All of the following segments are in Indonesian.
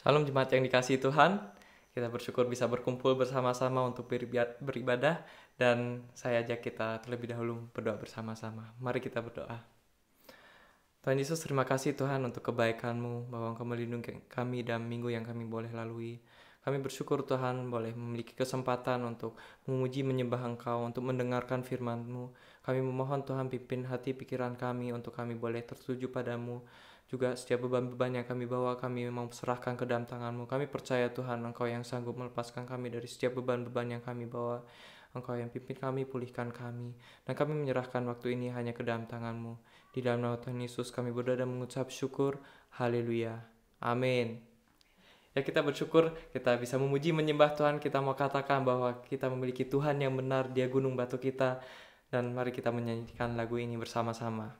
Shalom jemaat yang dikasihi Tuhan. Kita bersyukur bisa berkumpul bersama-sama untuk beribadah. Dan saya ajak kita terlebih dahulu berdoa bersama-sama. Mari kita berdoa. Tuhan Yesus, terima kasih Tuhan untuk kebaikan-Mu, bahwa Engkau melindungi kami dalam minggu yang kami boleh lalui. Kami bersyukur Tuhan boleh memiliki kesempatan untuk memuji menyembah Engkau, untuk mendengarkan firman-Mu. Kami memohon Tuhan pimpin hati pikiran kami untuk kami boleh tertuju padamu. Juga setiap beban-beban yang kami bawa, kami memang serahkan ke dalam tangan-Mu. Kami percaya Tuhan, Engkau yang sanggup melepaskan kami dari setiap beban-beban yang kami bawa. Engkau yang pimpin kami, pulihkan kami. Dan kami menyerahkan waktu ini hanya ke dalam tangan-Mu. Di dalam nama Tuhan Yesus kami berdoa dan mengucap syukur. Haleluya. Amin. Ya, kita bersyukur kita bisa memuji menyembah Tuhan. Kita mau katakan bahwa kita memiliki Tuhan yang benar, Dia gunung batu kita. Dan mari kita menyanyikan lagu ini bersama-sama.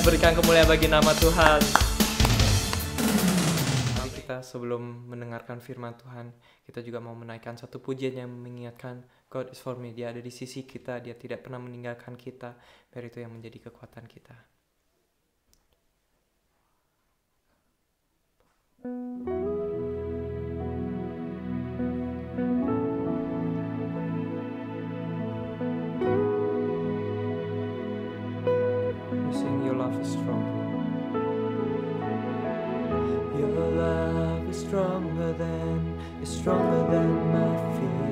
Berikan kemuliaan bagi nama Tuhan. Mari kita sebelum mendengarkan firman Tuhan, kita juga mau menaikkan satu pujian yang mengingatkan God is for me. Dia ada di sisi kita, Dia tidak pernah meninggalkan kita. Biar itu yang menjadi kekuatan kita. Stronger than my fear.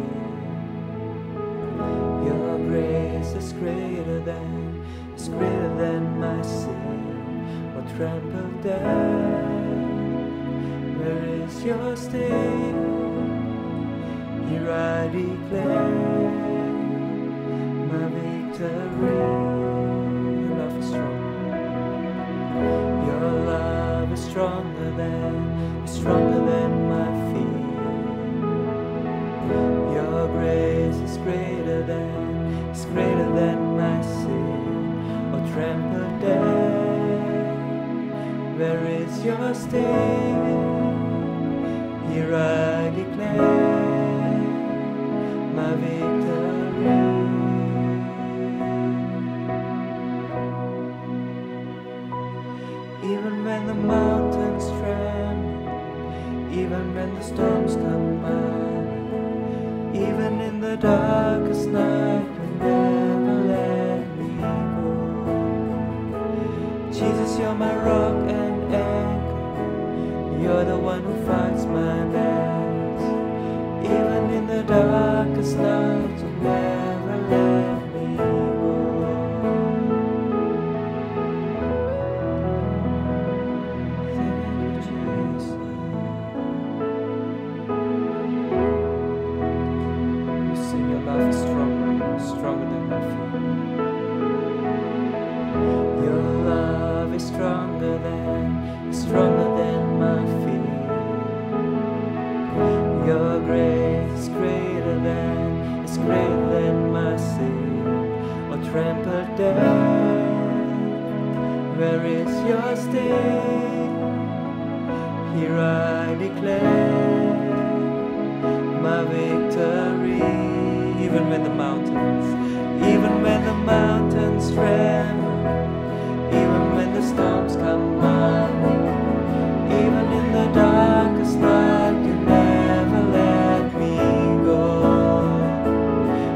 Your grace is greater than my sin. What trampled death, where is your sting. Here I declare my victory. Your love is strong. Your love is stronger than my fear. Your grace is greater than my sin. Oh, trampled death, where is your sting? Here I declare my victory. Even when the mountains tremble, even when the storms come by, even in the darkest night, you never let me go. Jesus, you're my rock and anchor. You're the one who fights my battles. Even in the darkest night, you never let me go. Thank you, Jesus. We sing your love is stronger than my fear. Your love is stronger than my fear. Your grace is greater than my sin. Oh, trampled death, where is your sting? Here I declare my victory. Even when the mountains tremble, even when the storms come my way, even in the darkest night, you never let me go.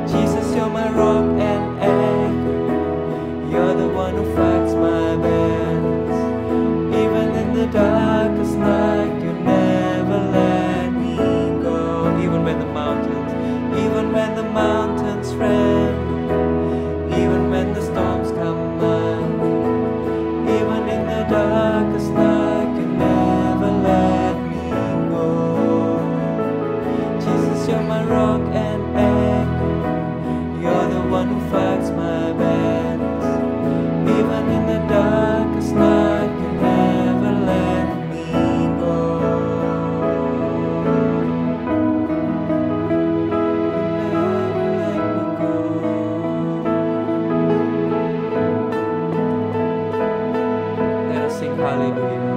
Jesus, you're my rock and anchor. You're the one who fights my battles. Even in the darkest night, you never let me go. Even when the mountains tremble, even when the storms come my way, even in the darkest night, you never let me go. Jesus, you're my rock and anchor. You're the one who fights my battles. Even in the darkest night, you never let me go. You never let me go. Let us sing hallelujah.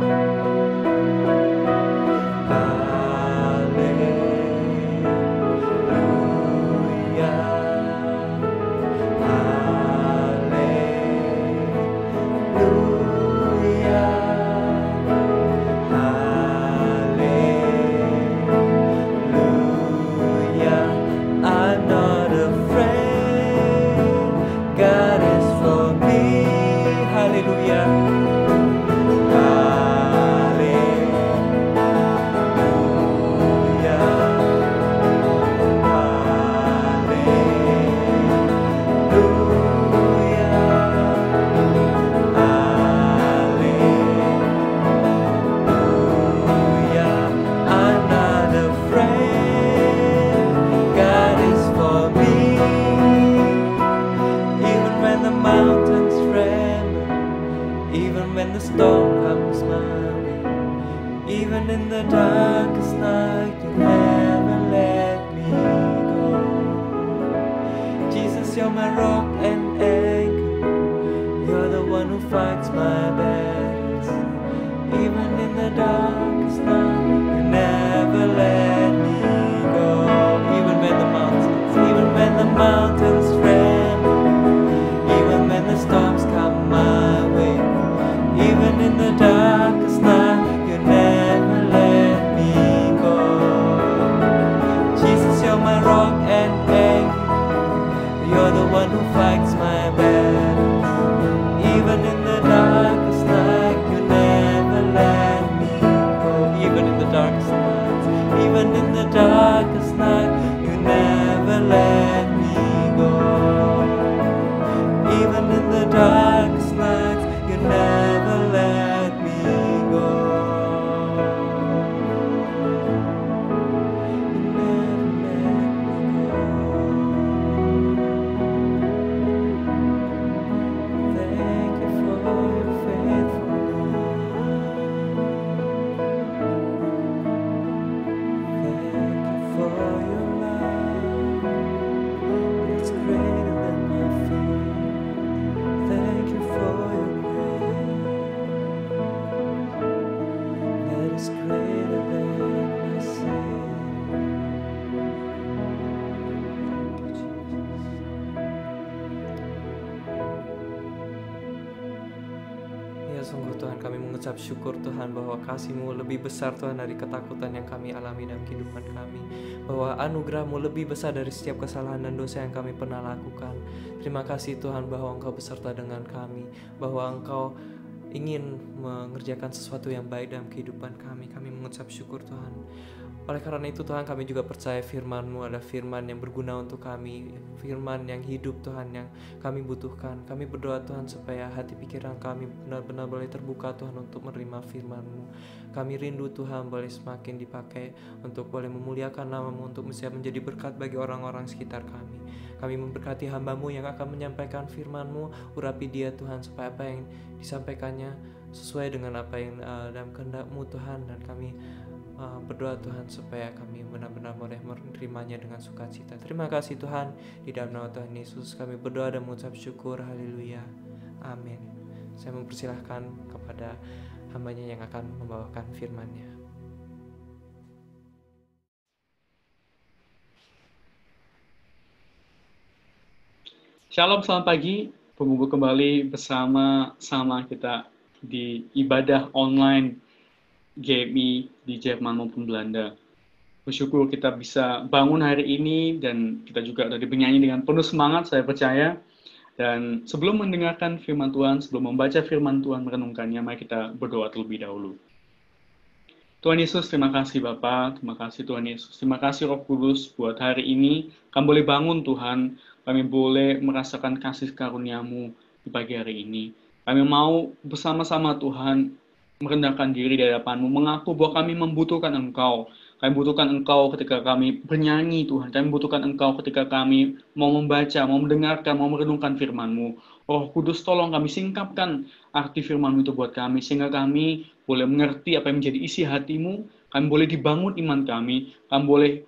I'm not afraid. God is for me. Hallelujah. When the storm comes my way, even in the darkest night, you never let me go. Jesus, you're my rock and anchor. You're the one who fights my battles. Even in the darkest night, you never let me go. Even when the mountains tremble, even when the storms come my way, even in the darkest night, you never let me go. Jesus, you're my rock and anchor. You're the one who fights my battles. Even in the darkest night, you never let me go. Even in the darkest night, even in the darkest night, you never let me go. Even in the darkest night, you never let me go. syukur Tuhan bahwa kasih-Mu lebih besar Tuhan dari ketakutan yang kami alami dalam kehidupan kami. Bahwa anugerah-Mu lebih besar dari setiap kesalahan dan dosa yang kami pernah lakukan. Terima kasih Tuhan bahwa Engkau beserta dengan kami, bahwa Engkau ingin mengerjakan sesuatu yang baik dalam kehidupan kami. Kami mengucap syukur Tuhan. Oleh karena itu Tuhan, kami juga percaya firman-Mu adalah firman yang berguna untuk kami, firman yang hidup Tuhan, yang kami butuhkan. Kami berdoa Tuhan supaya hati pikiran kami benar-benar boleh terbuka Tuhan untuk menerima firman-Mu. Kami rindu Tuhan boleh semakin dipakai untuk boleh memuliakan nama-Mu, untuk bisa menjadi berkat bagi orang-orang sekitar kami. Kami memberkati hamba-Mu yang akan menyampaikan firman-Mu. Urapi dia Tuhan, supaya apa yang disampaikannya sesuai dengan apa yang dalam kehendak-Mu Tuhan. Dan kami berdoa Tuhan supaya kami benar-benar boleh menerimanya dengan sukacita. Terima kasih Tuhan, di dalam nama Tuhan Yesus kami berdoa dan mengucap syukur. Haleluya, amin. Saya mempersilahkan kepada hambanya yang akan membawakan firman-Nya. Shalom, selamat pagi. Berkumpul kembali bersama-sama kita di ibadah online GMI di Jerman maupun Belanda. Bersyukur kita bisa bangun hari ini dan kita juga tadi bernyanyi dengan penuh semangat, saya percaya. Dan sebelum mendengarkan firman Tuhan, sebelum membaca firman Tuhan, merenungkannya, mari kita berdoa terlebih dahulu. Tuhan Yesus, terima kasih Bapa, terima kasih Tuhan Yesus, terima kasih Roh Kudus buat hari ini. Kami boleh bangun Tuhan, kami boleh merasakan kasih karunia-Mu di pagi hari ini. Kami mau bersama-sama Tuhan merendahkan diri di hadapan-Mu, mengaku bahwa kami membutuhkan Engkau. Kami butuhkan Engkau ketika kami bernyanyi Tuhan, kami butuhkan Engkau ketika kami mau membaca, mau mendengarkan, mau merenungkan firman-Mu. Roh Kudus, tolong kami singkapkan arti firman-Mu itu buat kami, sehingga kami boleh mengerti apa yang menjadi isi hati-Mu, kami boleh dibangun iman kami boleh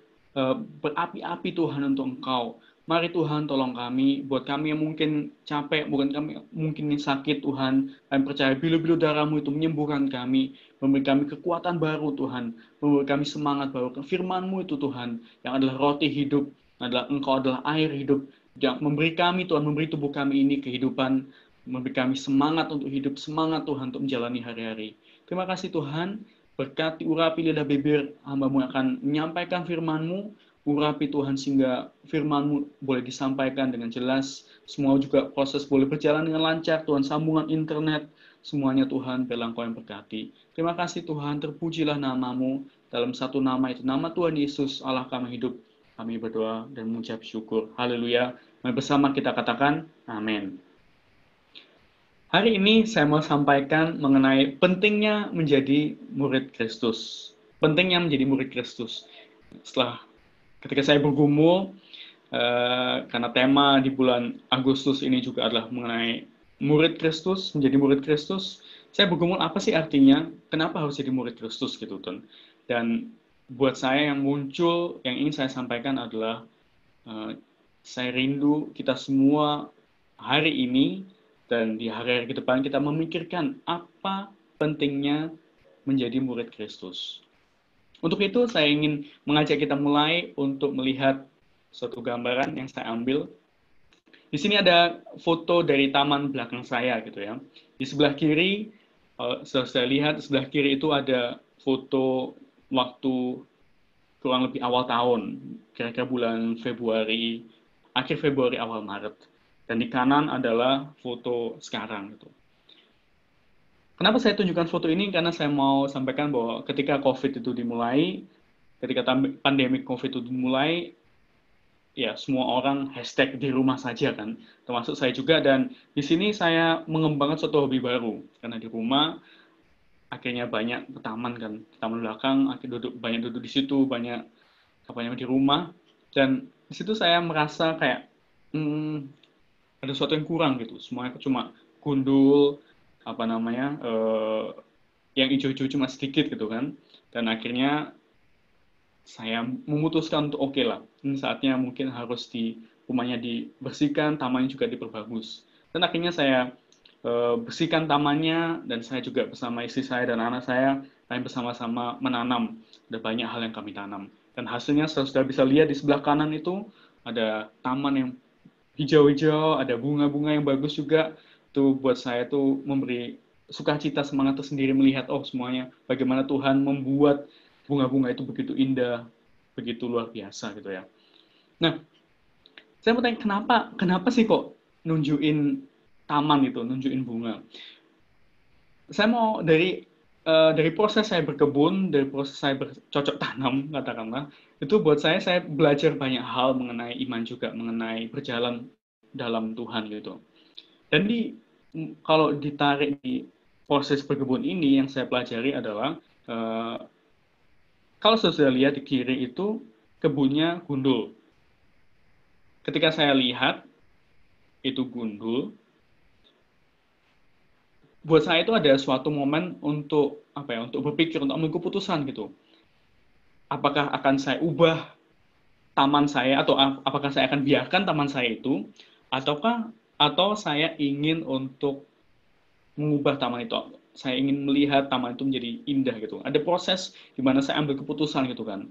berapi-api Tuhan untuk Engkau. Mari Tuhan tolong kami, buat kami yang mungkin capek, bukan kami mungkin sakit Tuhan, kami percaya bilu-bilu darah-Mu itu menyembuhkan kami, memberi kami kekuatan baru Tuhan, memberi kami semangat baru. Firman-Mu itu Tuhan, yang adalah roti hidup, Engkau adalah air hidup, yang memberi kami Tuhan, memberi tubuh kami ini kehidupan, memberi kami semangat untuk hidup, semangat Tuhan untuk menjalani hari-hari. Terima kasih Tuhan, berkati urapi lidah bibir hamba-Mu akan menyampaikan firman-Mu, urapi Tuhan sehingga firman-Mu boleh disampaikan dengan jelas, semua juga proses boleh berjalan dengan lancar, Tuhan, sambungan internet, semuanya Tuhan, biarlah Engkau yang berkati. Terima kasih Tuhan, terpujilah nama-Mu, dalam satu nama itu, nama Tuhan Yesus, Allah kami hidup, kami berdoa dan mengucap syukur. Haleluya. Mari bersama kita katakan, amin. Hari ini saya mau sampaikan mengenai pentingnya menjadi murid Kristus. Pentingnya menjadi murid Kristus. Ketika saya bergumul, karena tema di bulan Agustus ini juga adalah mengenai murid Kristus, menjadi murid Kristus, saya bergumul apa sih artinya, kenapa harus jadi murid Kristus gitu, Ton. Dan buat saya yang muncul, yang ingin saya sampaikan adalah, saya rindu kita semua hari ini, dan di hari-hari ke depan kita memikirkan apa pentingnya menjadi murid Kristus. Untuk itu saya ingin mengajak kita mulai untuk melihat suatu gambaran yang saya ambil. Di sini ada foto dari taman belakang saya gitu ya. Di sebelah kiri, saya lihat di sebelah kiri itu ada foto waktu kurang lebih awal tahun, kira-kira bulan Februari, akhir Februari awal Maret. Dan di kanan adalah foto sekarang gitu. Kenapa saya tunjukkan foto ini? Karena saya mau sampaikan bahwa ketika COVID itu dimulai, ketika pandemi COVID itu dimulai, ya semua orang hashtag di rumah saja kan, termasuk saya juga. Dan di sini saya mengembangkan suatu hobi baru, karena di rumah akhirnya banyak ke taman kan, taman belakang, akhirnya banyak duduk di situ, banyak di rumah. Dan di situ saya merasa kayak ada sesuatu yang kurang gitu, semuanya cuma gundul, yang hijau-hijau cuma sedikit gitu kan. Dan akhirnya saya memutuskan untuk oke lah, ini saatnya mungkin harus rumahnya dibersihkan, tamannya juga diperbagus. Dan akhirnya saya bersihkan tamannya, dan saya juga bersama istri saya dan anak saya, kami bersama-sama menanam. Ada banyak hal yang kami tanam. Dan hasilnya saya sudah bisa lihat di sebelah kanan itu, ada taman yang hijau-hijau, ada bunga-bunga yang bagus juga. Itu buat saya itu memberi sukacita, semangat tersendiri melihat semuanya bagaimana Tuhan membuat bunga-bunga itu begitu indah, begitu luar biasa gitu ya. Nah, saya mau tanya kenapa sih kok nunjukin taman itu, nunjukin bunga? Saya mau dari proses saya berkebun, dari proses saya bercocok tanam, katakanlah, itu buat saya belajar banyak hal mengenai iman juga, mengenai berjalan dalam Tuhan gitu. Dan kalau ditarik di proses berkebun ini, yang saya pelajari adalah, kalau sudah lihat di kiri itu, kebunnya gundul. Ketika saya lihat, itu gundul, buat saya itu ada suatu momen untuk untuk berpikir, untuk ambil keputusan gitu. Apakah akan saya ubah taman saya, atau apakah saya akan biarkan taman saya itu, atau saya ingin untuk mengubah taman itu. Saya ingin melihat taman itu menjadi indah gitu. Ada proses di mana saya ambil keputusan gitu kan.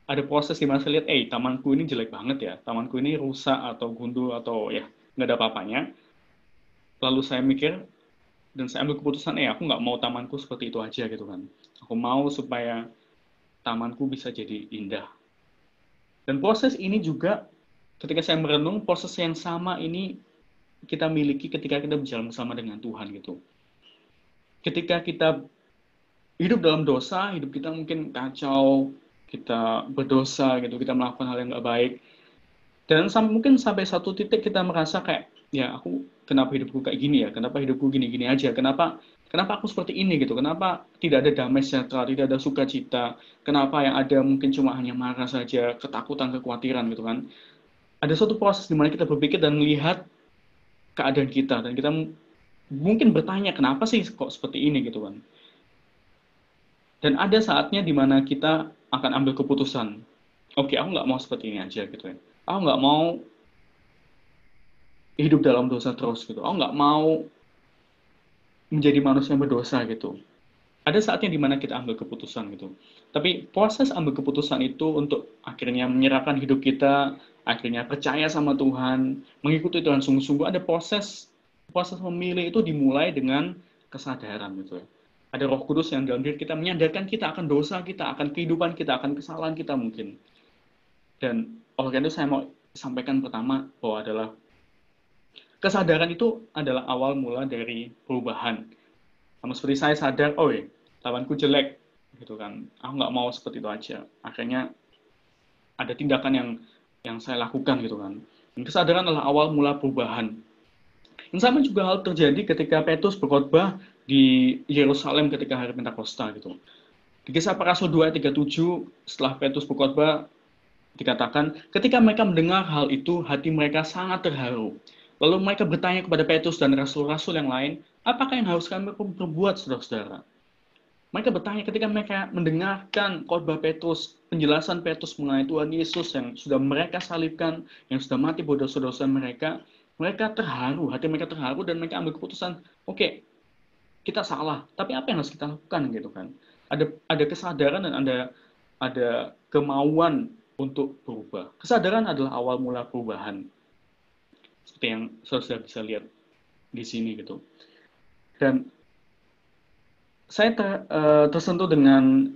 Ada proses di mana saya lihat, tamanku ini jelek banget ya, tamanku ini rusak atau gundul atau ya nggak ada apa-apanya. Lalu saya mikir, dan saya ambil keputusan, aku nggak mau tamanku seperti itu aja gitu kan. Aku mau supaya tamanku bisa jadi indah. Dan proses ini juga, ketika saya merenung, proses yang sama ini kita miliki ketika kita berjalan bersama dengan Tuhan gitu. Ketika kita hidup dalam dosa, hidup kita mungkin kacau, kita berdosa gitu, kita melakukan hal yang nggak baik. Dan mungkin sampai satu titik kita merasa kayak, ya aku kenapa hidupku kayak gini ya, kenapa hidupku gini-gini aja, kenapa aku seperti ini gitu, kenapa tidak ada damai sejahtera, tidak ada sukacita, kenapa yang ada mungkin cuma hanya marah saja, ketakutan, kekhawatiran gitu kan. Ada suatu proses di mana kita berpikir dan melihat keadaan kita, dan kita mungkin bertanya, kenapa sih kok seperti ini gitu kan. Dan ada saatnya di mana kita akan ambil keputusan, oke, aku nggak mau seperti ini aja gitu ya. Aku nggak mau hidup dalam dosa terus gitu. Aku nggak mau menjadi manusia yang berdosa gitu. Ada saatnya di mana kita ambil keputusan gitu. Tapi proses ambil keputusan itu untuk akhirnya menyerahkan hidup kita, akhirnya percaya sama Tuhan, mengikuti Tuhan sungguh-sungguh, ada proses memilih itu dimulai dengan kesadaran gitu ya. Ada Roh Kudus yang dalam diri kita menyadarkan kita akan dosa kita, akan kehidupan kita, akan kesalahan kita mungkin. Dan oleh karena itu saya mau sampaikan pertama bahwa adalah kesadaran itu adalah awal mula dari perubahan. Sama seperti saya sadar, lawanku jelek, gitu kan. Aku nggak mau seperti itu aja. Akhirnya ada tindakan yang saya lakukan, gitu kan. Dan kesadaran adalah awal mula perubahan. Yang sama juga hal terjadi ketika Petrus berkhotbah di Yerusalem ketika hari Pentakosta, gitu. Di Kisah Para Rasul 2 ayat 37, setelah Petrus berkhotbah, dikatakan, ketika mereka mendengar hal itu, hati mereka sangat terharu. Lalu mereka bertanya kepada Petrus dan rasul-rasul yang lain, apakah yang harus kami perbuat, saudara-saudara? Mereka bertanya ketika mereka mendengarkan khotbah Petrus, penjelasan Petrus mengenai Tuhan Yesus yang sudah mereka salibkan, yang sudah mati buat dosa-dosa mereka, mereka terharu, hati mereka terharu, dan mereka ambil keputusan, oke, kita salah, tapi apa yang harus kita lakukan gitu kan? Ada kesadaran dan ada kemauan untuk berubah. Kesadaran adalah awal mula perubahan. Seperti yang saudara bisa lihat di sini gitu. Dan saya tersentuh dengan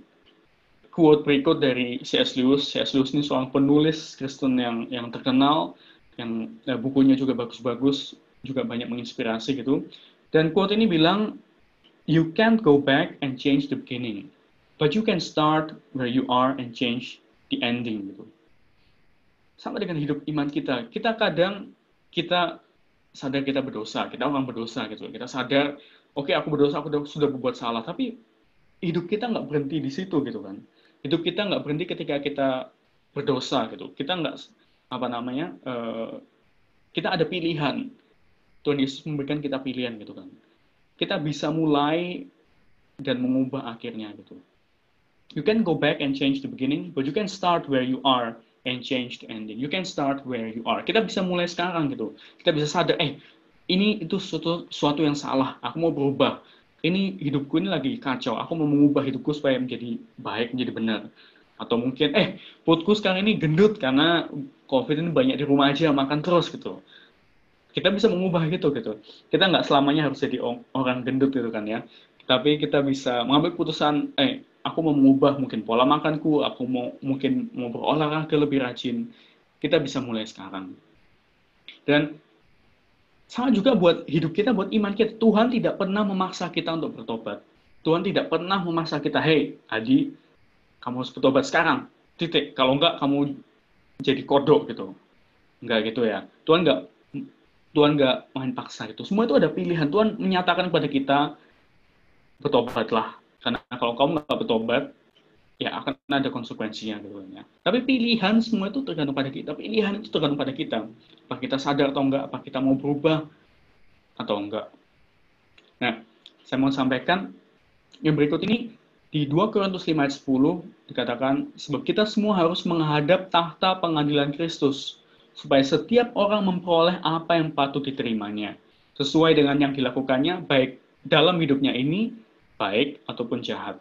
quote berikut dari C.S. Lewis. C.S. Lewis ini seorang penulis Kristen yang terkenal, yang bukunya juga bagus-bagus, juga banyak menginspirasi gitu. Dan quote ini bilang, you can't go back and change the beginning, but you can start where you are and change the ending gitu. Sama dengan hidup iman kita. Kita sadar kita berdosa, kita orang berdosa gitu. Kita sadar, oke, aku berdosa, aku sudah berbuat salah, tapi hidup kita nggak berhenti di situ gitu kan. Hidup kita nggak berhenti ketika kita berdosa gitu. Kita nggak kita ada pilihan. Tuhan Yesus memberikan kita pilihan gitu kan. Kita bisa mulai dan mengubah akhirnya gitu. You can go back and change the beginning, but you can start where you are and change the ending. You can start where you are. Kita bisa mulai sekarang gitu. Kita bisa sadar, ini itu suatu yang salah. Aku mau berubah. Ini hidupku ini lagi kacau. Aku mau mengubah hidupku supaya menjadi baik, menjadi benar. Atau mungkin, perutku sekarang ini gendut karena COVID ini banyak di rumah aja, makan terus gitu. Kita bisa mengubah gitu. Kita nggak selamanya harus jadi orang gendut gitu kan ya. Tapi kita bisa mengambil keputusan, aku mau mengubah mungkin pola makanku, aku mungkin mau berolahraga lebih rajin. Kita bisa mulai sekarang. Dan sama juga buat hidup kita, buat iman kita. Tuhan tidak pernah memaksa kita untuk bertobat. Tuhan tidak pernah memaksa kita, hey, Adi, kamu harus bertobat sekarang. Titik. Kalau enggak, kamu jadi kodok gitu. Enggak gitu ya. Tuhan enggak main paksa itu. Semua itu ada pilihan. Tuhan menyatakan kepada kita, bertobatlah. Karena kalau kamu nggak bertobat, ya akan ada konsekuensinya gitu ya. Tapi pilihan semua itu tergantung pada kita. Pilihan itu tergantung pada kita. Apa kita sadar atau enggak, apa kita mau berubah atau enggak. Nah, saya mau sampaikan yang berikut ini di 2 Korintus 5 ayat 10 dikatakan, sebab kita semua harus menghadap tahta pengadilan Kristus, supaya setiap orang memperoleh apa yang patut diterimanya, sesuai dengan yang dilakukannya, baik dalam hidupnya ini, baik ataupun jahat.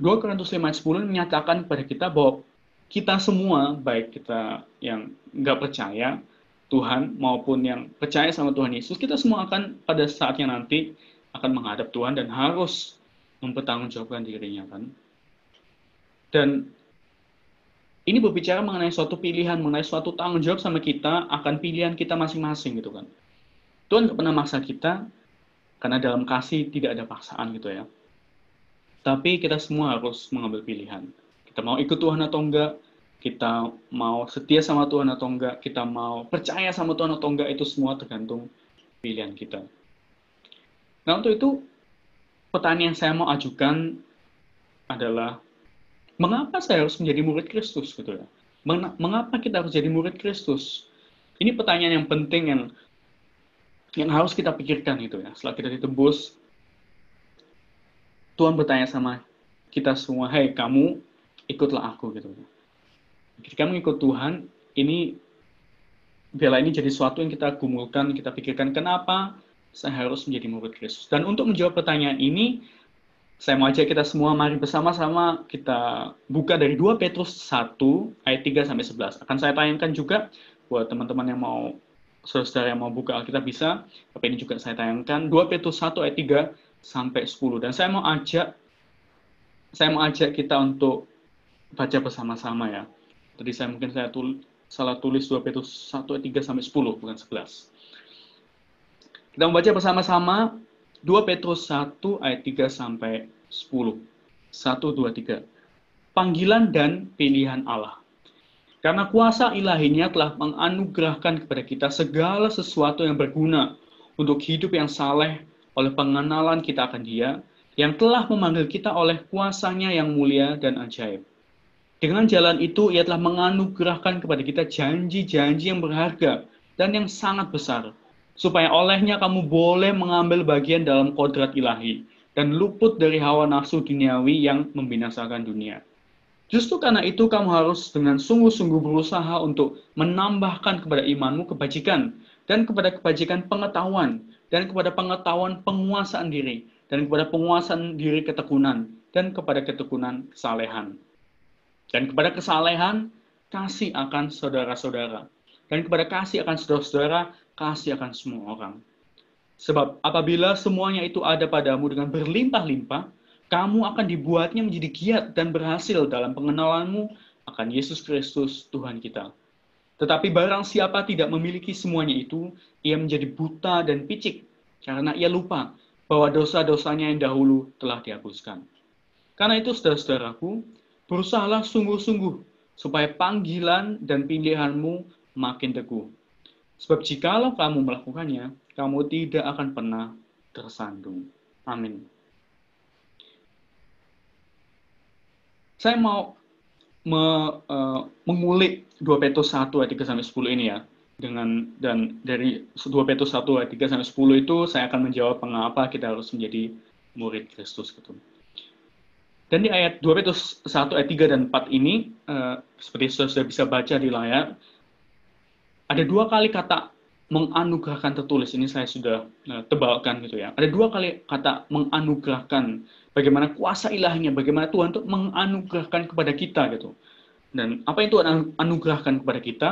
2 Korintus 5 ayat 10 menyatakan kepada kita bahwa kita semua, baik kita yang nggak percaya Tuhan maupun yang percaya sama Tuhan Yesus, kita semua akan pada saatnya nanti akan menghadap Tuhan dan harus mempertanggungjawabkan dirinya kan. Dan ini berbicara mengenai suatu pilihan, mengenai suatu tanggung jawab sama kita akan pilihan kita masing-masing gitu kan. Tuhan nggak pernah maksa kita, karena dalam kasih tidak ada paksaan gitu ya. Tapi kita semua harus mengambil pilihan. Kita mau ikut Tuhan atau enggak, kita mau setia sama Tuhan atau enggak, kita mau percaya sama Tuhan atau enggak, itu semua tergantung pilihan kita. Nah, untuk itu, pertanyaan yang saya mau ajukan adalah, mengapa saya harus menjadi murid Kristus gitu ya? Mengapa kita harus jadi murid Kristus? Ini pertanyaan yang penting yang harus kita pikirkan gitu ya. Setelah kita ditebus, Tuhan bertanya sama kita semua, hey, kamu ikutlah aku gitu. Ketika kamu ikut Tuhan, bela ini jadi sesuatu yang kita gumulkan, kita pikirkan, kenapa saya harus menjadi murid Kristus? Dan untuk menjawab pertanyaan ini, saya mau ajak kita semua, mari bersama-sama kita buka dari 2 Petrus 1 ayat 3-11. Akan saya tayangkan juga buat teman-teman yang mau, saudara yang mau buka Alkitab bisa, tapi ini juga saya tayangkan 2 Petrus 1 ayat 3-10. Dan saya mau ajak kita untuk baca bersama-sama ya. Tadi saya salah tulis 2 Petrus 1 ayat 3-10, bukan 11. Kita membaca bersama-sama 2 Petrus 1 ayat 3-10. 1, 2, 3. Panggilan dan pilihan Allah. Karena kuasa ilahinya telah menganugerahkan kepada kita segala sesuatu yang berguna untuk hidup yang saleh oleh pengenalan kita akan Dia, yang telah memanggil kita oleh kuasanya yang mulia dan ajaib. Dengan jalan itu, Ia telah menganugerahkan kepada kita janji-janji yang berharga dan yang sangat besar, supaya olehnya kamu boleh mengambil bagian dalam kodrat ilahi dan luput dari hawa nafsu duniawi yang membinasakan dunia. Justru karena itu kamu harus dengan sungguh-sungguh berusaha untuk menambahkan kepada imanmu kebajikan, dan kepada kebajikan pengetahuan, dan kepada pengetahuan penguasaan diri, dan kepada penguasaan diri ketekunan, dan kepada ketekunan kesalehan. Dan kepada kesalehan, kasih akan saudara-saudara. Dan kepada kasih akan saudara-saudara, kasih akan semua orang. Sebab apabila semuanya itu ada padamu dengan berlimpah-limpah, kamu akan dibuatnya menjadi giat dan berhasil dalam pengenalanmu akan Yesus Kristus Tuhan kita. Tetapi barang siapa tidak memiliki semuanya itu, ia menjadi buta dan picik, karena ia lupa bahwa dosa-dosanya yang dahulu telah dihapuskan. Karena itu, saudara-saudaraku, berusahalah sungguh-sungguh, supaya panggilan dan pilihanmu makin teguh. Sebab jikalau kamu melakukannya, kamu tidak akan pernah tersandung. Amin. Saya mau mengulik 2 Petrus 1 ayat 3-10 ini ya. Dan dari 2 Petrus 1 ayat 3-10 itu saya akan menjawab mengapa kita harus menjadi murid Kristus gitu. Dan di ayat 2 Petrus 1 ayat 3 dan 4 ini, seperti sudah bisa baca di layar, ada 2 kali kata menganugerahkan tertulis. Ini saya sudah tebalkan gitu ya. Ada 2 kali kata menganugerahkan. Bagaimana kuasa ilahinya, bagaimana Tuhan untuk menganugerahkan kepada kita gitu. Dan apa yang Tuhan anugerahkan kepada kita?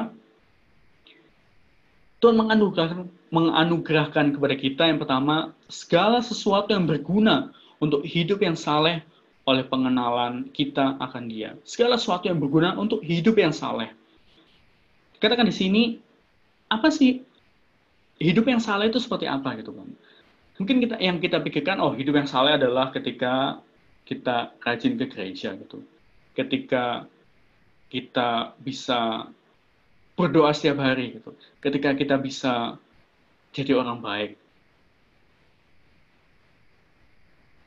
Tuhan menganugerahkan kepada kita yang pertama, segala sesuatu yang berguna untuk hidup yang saleh oleh pengenalan kita akan Dia. Segala sesuatu yang berguna untuk hidup yang saleh. Katakan di sini, apa sih hidup yang saleh itu seperti apa gitu kan? Mungkin kita pikirkan, oh hidup yang saleh adalah ketika kita rajin ke gereja gitu. Ketika kita bisa berdoa setiap hari gitu. Ketika kita bisa jadi orang baik.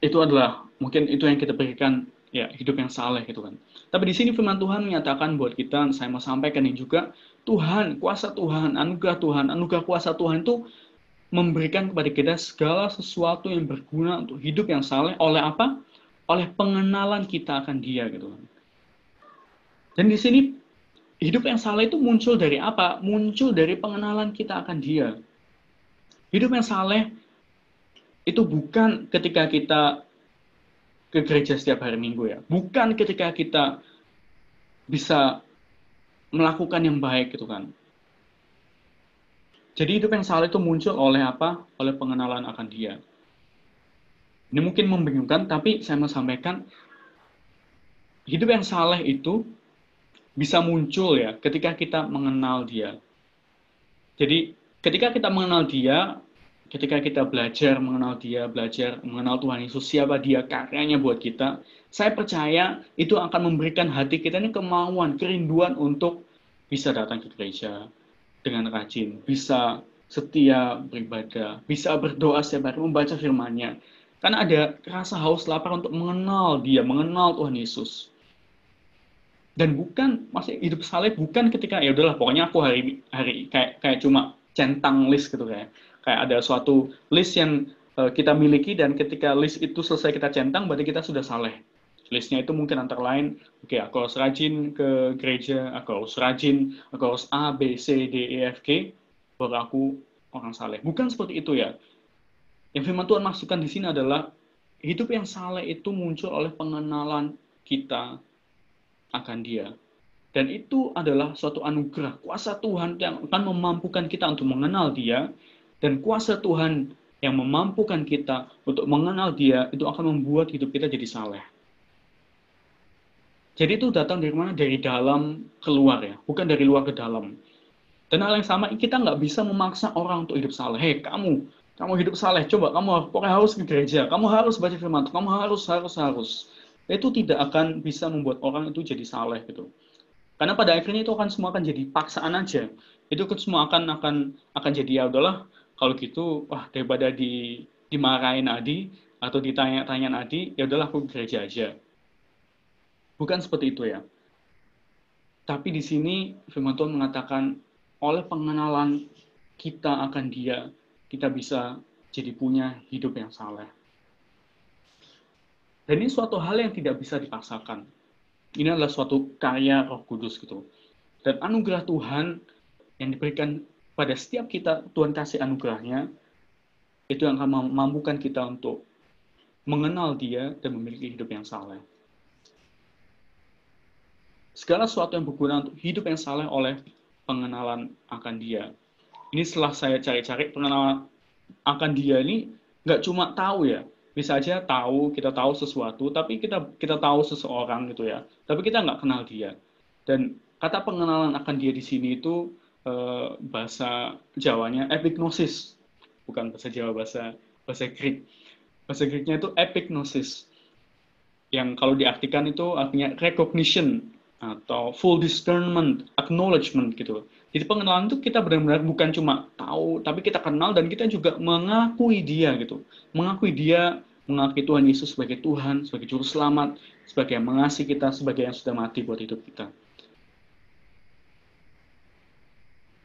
Itu adalah mungkin itu yang kita pikirkan ya hidup yang saleh gitu kan. Tapi di sini firman Tuhan menyatakan buat kita, saya mau sampaikan ini juga, Tuhan, kuasa Tuhan, anugerah kuasa Tuhan itu memberikan kepada kita segala sesuatu yang berguna untuk hidup yang saleh oleh apa? Oleh pengenalan kita akan Dia gitu kan. Dan di sini hidup yang saleh itu muncul dari apa? Muncul dari pengenalan kita akan Dia. Hidup yang saleh itu bukan ketika kita ke gereja setiap hari Minggu ya. Bukan ketika kita bisa melakukan yang baik gitu kan. Jadi hidup yang saleh itu muncul oleh apa? Oleh pengenalan akan Dia. Ini mungkin membingungkan, tapi saya mau sampaikan hidup yang saleh itu bisa muncul ya ketika kita mengenal Dia. Jadi ketika kita mengenal Dia, ketika kita belajar mengenal Dia, belajar mengenal Tuhan Yesus, siapa Dia, karyanya buat kita, saya percaya itu akan memberikan hati kita ini kemauan, kerinduan untuk bisa datang ke gereja dengan rajin, bisa setia beribadah, bisa berdoa setiap hari, membaca firman-Nya. Karena ada rasa haus lapar untuk mengenal Dia, mengenal Tuhan Yesus. Dan bukan masih hidup saleh bukan ketika ya udahlah pokoknya aku hari kayak cuma centang list gitu kayak ada suatu list yang kita miliki dan ketika list itu selesai kita centang berarti kita sudah saleh. Listnya itu mungkin antara lain, oke, aku harus rajin ke gereja, aku harus A, B, C, D, E, F, G, baru aku orang saleh. Bukan seperti itu ya. Yang firman Tuhan maksudkan di sini adalah hidup yang saleh itu muncul oleh pengenalan kita akan Dia. Dan itu adalah suatu anugerah, kuasa Tuhan yang akan memampukan kita untuk mengenal Dia, dan kuasa Tuhan yang memampukan kita untuk mengenal Dia, itu akan membuat hidup kita jadi saleh. Jadi itu datang dari mana? Dari dalam keluar ya, bukan dari luar ke dalam. Dan hal yang sama, kita nggak bisa memaksa orang untuk hidup saleh. Hei, kamu hidup saleh, coba kamu pokoknya harus ke gereja, kamu harus baca firman, kamu harus. Itu tidak akan bisa membuat orang itu jadi saleh gitu. Karena pada akhirnya itu semua akan jadi paksaan aja. Itu semua akan jadi ya udahlah kalau gitu wah daripada dimarahin Adi atau ditanya-tanyain Adi, ya udahlah aku ke gereja aja. Bukan seperti itu ya. Tapi di sini firman Tuhan mengatakan oleh pengenalan kita akan Dia, kita bisa jadi punya hidup yang saleh. Dan ini suatu hal yang tidak bisa dipaksakan. Ini adalah suatu karya Roh Kudus gitu. Dan anugerah Tuhan yang diberikan pada setiap kita, Tuhan kasih anugerahnya, itu yang akan memampukan kita untuk mengenal Dia dan memiliki hidup yang saleh. Segala sesuatu yang berguna untuk hidup yang saleh oleh pengenalan akan Dia. Ini setelah saya cari-cari, pengenalan akan Dia ini nggak cuma tahu ya, bisa aja kita tahu sesuatu, tapi kita tahu seseorang gitu ya, tapi kita nggak kenal dia. Dan kata pengenalan akan Dia di sini itu bahasa Jawanya epignosis, bukan bahasa Jawa, bahasa Greek. Bahasa Greeknya itu epignosis, yang kalau diartikan itu artinya recognition atau full discernment, acknowledgement gitu. Jadi pengenalan itu kita benar-benar bukan cuma tahu, tapi kita kenal dan kita juga mengakui Dia gitu. Mengakui Tuhan Yesus sebagai Tuhan, sebagai Juru Selamat, sebagai yang mengasihi kita, sebagai yang sudah mati buat hidup kita.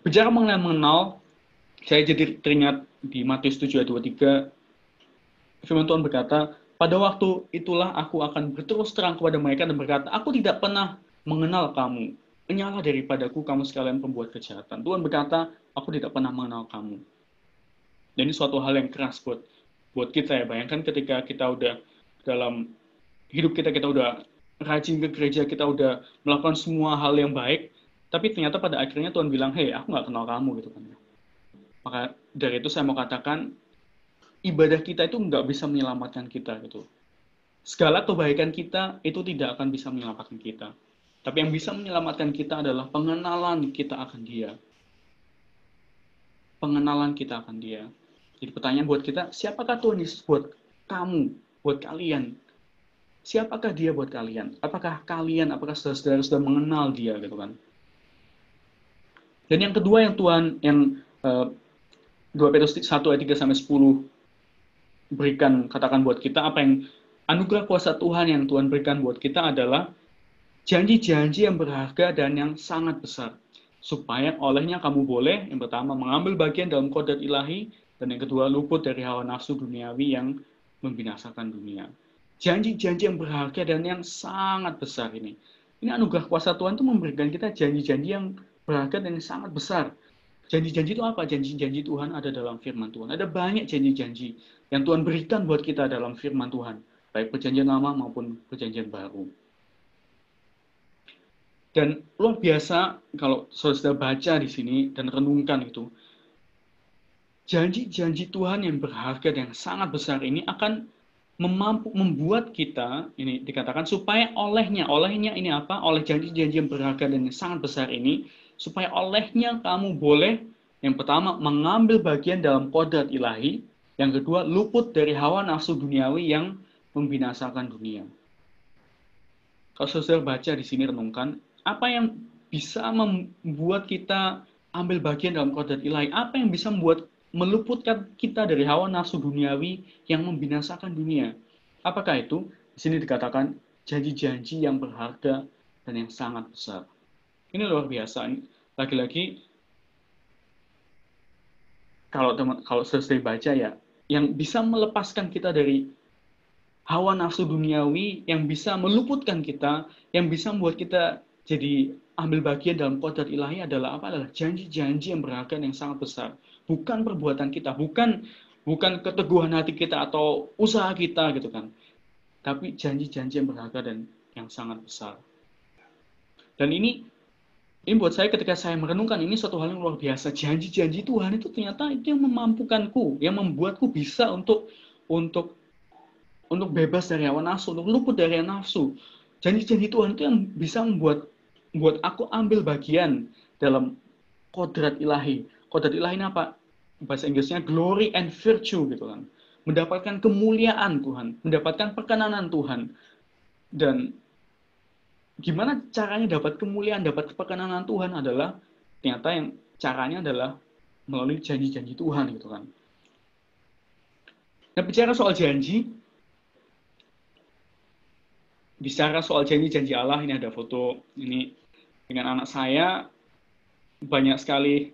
Bicara mengenai mengenal, saya jadi teringat di Matius 7 ayat 23, firman Tuhan berkata, pada waktu itulah aku akan berterus terang kepada mereka dan berkata, aku tidak pernah mengenal kamu. Penyalah daripadaku kamu sekalian pembuat kejahatan. Tuhan berkata, aku tidak pernah mengenal kamu. Dan ini suatu hal yang keras buat kita ya. Bayangkan ketika kita udah dalam hidup kita udah rajin ke gereja, kita udah melakukan semua hal yang baik, tapi ternyata pada akhirnya Tuhan bilang, hei, aku nggak kenal kamu gitu kan. Maka dari itu saya mau katakan, ibadah kita itu nggak bisa menyelamatkan kita gitu. Segala kebaikan kita itu tidak akan bisa menyelamatkan kita. Tapi yang bisa menyelamatkan kita adalah pengenalan kita akan Dia. Pengenalan kita akan Dia. Jadi pertanyaan buat kita, siapakah Tuhan Yesus buat kamu, buat kalian? Siapakah Dia buat kalian? Apakah kalian, apakah saudara-saudara sudah mengenal Dia gitu kan? Dan yang kedua yang Tuhan, yang 2 Petrus 1 ayat 3 sampai 10 berikan, katakan buat kita, apa yang anugerah kuasa Tuhan yang Tuhan berikan buat kita adalah janji-janji yang berharga dan yang sangat besar. Supaya olehnya kamu boleh, yang pertama, mengambil bagian dalam kodrat ilahi, dan yang kedua, luput dari hawa nafsu duniawi yang membinasakan dunia. Janji-janji yang berharga dan yang sangat besar ini. Ini anugerah kuasa Tuhan itu memberikan kita janji-janji yang berharga dan yang sangat besar. Janji-janji itu apa? Janji-janji Tuhan ada dalam firman Tuhan. Ada banyak janji-janji yang Tuhan berikan buat kita dalam firman Tuhan. Baik perjanjian lama maupun perjanjian baru. Dan luar biasa kalau saudara baca di sini dan renungkan itu, janji-janji Tuhan yang berharga dan yang sangat besar ini akan membuat kita, ini dikatakan supaya olehnya ini apa? Oleh janji-janji yang berharga dan yang sangat besar ini, supaya olehnya kamu boleh, yang pertama, mengambil bagian dalam kodrat ilahi, yang kedua, luput dari hawa nafsu duniawi yang membinasakan dunia. Kalau saudara baca di sini renungkan, apa yang bisa membuat kita ambil bagian dalam kodrat ilahi? Apa yang bisa membuat meluputkan kita dari hawa nafsu duniawi yang membinasakan dunia? Apakah itu? Di sini dikatakan janji-janji yang berharga dan yang sangat besar. Ini luar biasa. Lagi-lagi kalau saudara baca ya, yang bisa melepaskan kita dari hawa nafsu duniawi, yang bisa meluputkan kita, yang bisa membuat kita jadi ambil bagian dalam kodrat ilahi adalah apa? Adalah janji-janji yang berharga yang sangat besar. Bukan perbuatan kita, bukan keteguhan hati kita atau usaha kita gitu kan. Tapi janji-janji yang berharga dan yang sangat besar. Dan ini buat saya ketika saya merenungkan ini suatu hal yang luar biasa. Janji-janji Tuhan itu ternyata itu yang memampukanku, yang membuatku bisa untuk bebas dari hawa nafsu, untuk luput dari hawa nafsu. Janji-janji Tuhan itu yang bisa membuat aku ambil bagian dalam kodrat ilahi. Kodrat ilahi ini apa? Bahasa Inggrisnya glory and virtue gitu kan. Mendapatkan kemuliaan Tuhan, mendapatkan perkenanan Tuhan. Dan gimana caranya dapat kemuliaan, dapat perkenanan Tuhan adalah ternyata yang caranya adalah melalui janji-janji Tuhan gitu kan. Nah, bicara soal janji Allah, ini ada foto ini dengan anak saya, banyak sekali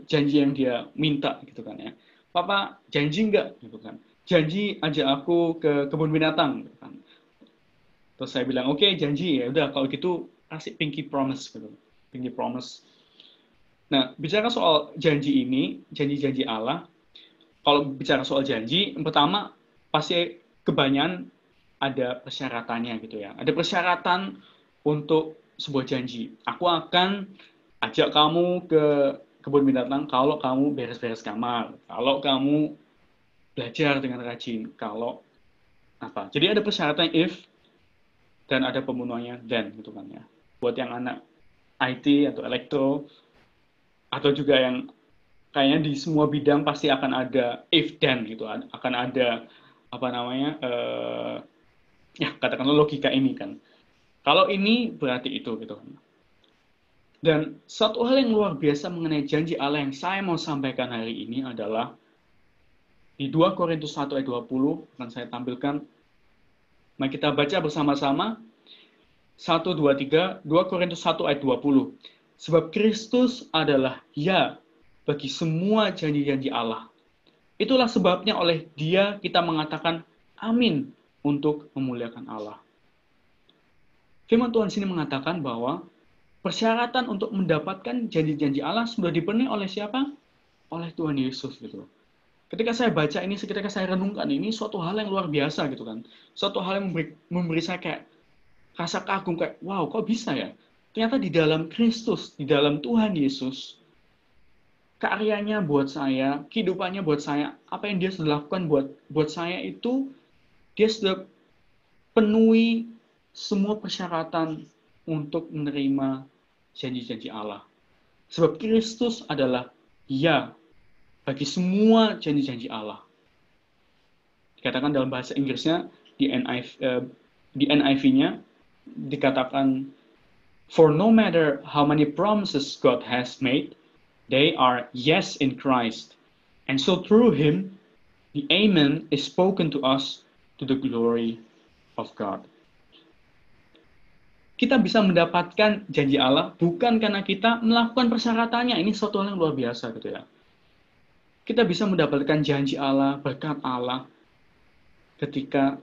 janji yang dia minta gitu kan ya. Papa janji enggak gitu kan. Janji ajak aku ke kebun binatang gitu kan. Terus saya bilang oke, janji, ya udah kalau gitu kasih pinky promise gitu. Pinky promise. Nah, bicara soal janji ini, janji-janji Allah, kalau bicara soal janji, yang pertama pasti kebanyakan ada persyaratannya gitu ya. Ada persyaratan untuk sebuah janji. Aku akan ajak kamu ke kebun binatang kalau kamu beres-beres kamar, kalau kamu belajar dengan rajin, kalau apa. Jadi ada persyaratan if dan ada pembunuhannya then gitu kan ya. Buat yang anak IT atau elektro atau juga yang kayaknya di semua bidang pasti akan ada if then gitu, akan ada katakanlah logika ini kan. Kalau ini berarti itu gitu. Dan satu hal yang luar biasa mengenai janji Allah yang saya mau sampaikan hari ini adalah di 2 Korintus 1 ayat 20 akan saya tampilkan. Mari kita baca bersama-sama. 1, 2, 3, 2 Korintus 1 ayat 20. Sebab Kristus adalah ya bagi semua janji-janji Allah. Itulah sebabnya oleh Dia kita mengatakan amin untuk memuliakan Allah. Firman Tuhan sini mengatakan bahwa persyaratan untuk mendapatkan janji-janji Allah sudah dipenuhi oleh siapa? Oleh Tuhan Yesus gitu. Ketika saya baca ini, ketika saya renungkan ini, suatu hal yang luar biasa gitu kan. Suatu hal yang memberi saya kayak rasa kagum, kayak wow kok bisa ya? Ternyata di dalam Kristus, di dalam Tuhan Yesus, karyanya buat saya, kehidupannya buat saya, apa yang dia sudah lakukan buat saya itu, dia sudah penuhi semua persyaratan untuk menerima janji-janji Allah. Sebab Kristus adalah ya bagi semua janji-janji Allah. Dikatakan dalam bahasa Inggrisnya, di NIV-nya dikatakan, for no matter how many promises God has made, they are yes in Christ. And so through him, the Amen is spoken to us to the glory of God. Kita bisa mendapatkan janji Allah bukan karena kita melakukan persyaratannya. Ini suatu hal yang luar biasa gitu ya. Kita bisa mendapatkan janji Allah, berkat Allah, ketika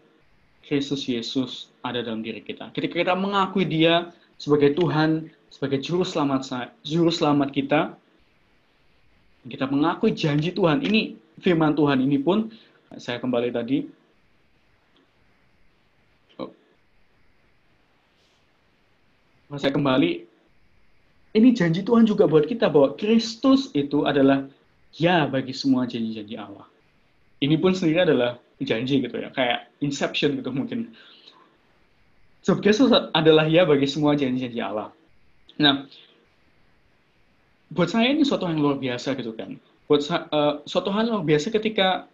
Kristus Yesus ada dalam diri kita. Ketika kita mengakui Dia sebagai Tuhan, sebagai juru selamat kita mengakui janji Tuhan. Ini firman Tuhan ini pun, saya kembali tadi, ini janji Tuhan juga buat kita, bahwa Kristus itu adalah ya bagi semua janji-janji Allah. Ini pun sendiri adalah janji gitu ya, kayak inception gitu mungkin. So, Kristus adalah ya bagi semua janji-janji Allah. Nah, buat saya ini suatu hal yang luar biasa gitu kan. Suatu hal yang luar biasa ketika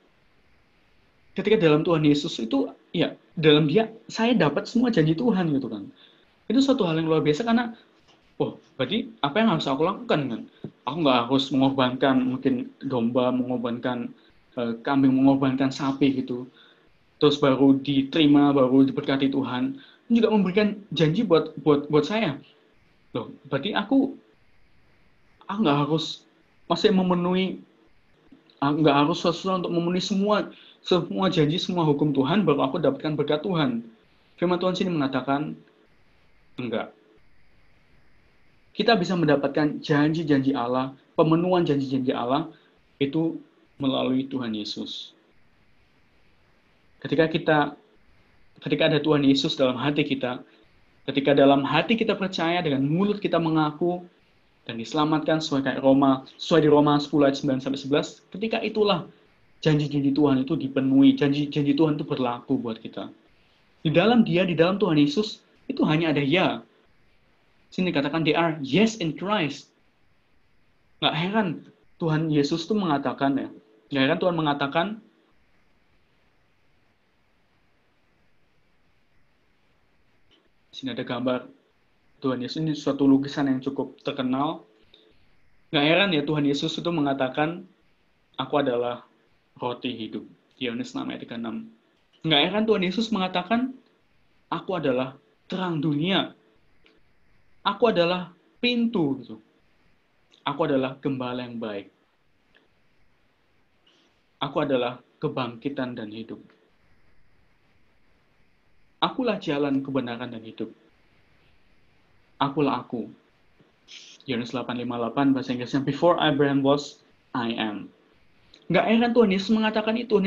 dalam Tuhan Yesus itu, ya dalam Dia saya dapat semua janji Tuhan gitu kan. Itu suatu hal yang luar biasa karena, berarti apa yang harus aku lakukan kan? Aku nggak harus mengorbankan mungkin domba, mengorbankan kambing, mengorbankan sapi gitu. Terus baru diterima, baru diberkati Tuhan. Ini juga memberikan janji buat saya. Loh, berarti aku nggak harus masih memenuhi, nggak harus susah untuk memenuhi semua janji, semua hukum Tuhan, baru aku dapatkan berkat Tuhan. Firman Tuhan sini mengatakan, enggak. Kita bisa mendapatkan janji-janji Allah, pemenuhan janji-janji Allah, itu melalui Tuhan Yesus. Ketika ada Tuhan Yesus dalam hati kita, ketika dalam hati kita percaya, dengan mulut kita mengaku, dan diselamatkan sesuai di Roma 10 ayat 9-11, ketika itulah janji-janji Tuhan itu dipenuhi, janji-janji Tuhan itu berlaku buat kita. Di dalam Dia, di dalam Tuhan Yesus, itu hanya ada ya. Sini dikatakan they are yes in Christ. Nggak heran Tuhan Yesus itu mengatakan ya. Nggak heran Tuhan mengatakan, sini ada gambar Tuhan Yesus, ini suatu lukisan yang cukup terkenal. Nggak heran ya Tuhan Yesus itu mengatakan, aku adalah roti hidup. Yohanes 6 ayat 36. Nggak heran Tuhan Yesus mengatakan, aku adalah terang dunia. Aku adalah pintu. Gitu. Aku adalah gembala yang baik. Aku adalah kebangkitan dan hidup. Akulah jalan, kebenaran, dan hidup. Akulah aku. Yohanes 8:58 bahasa Inggrisnya, before Abraham was, I am. Nggak heran Tuhan Yesus mengatakan itu.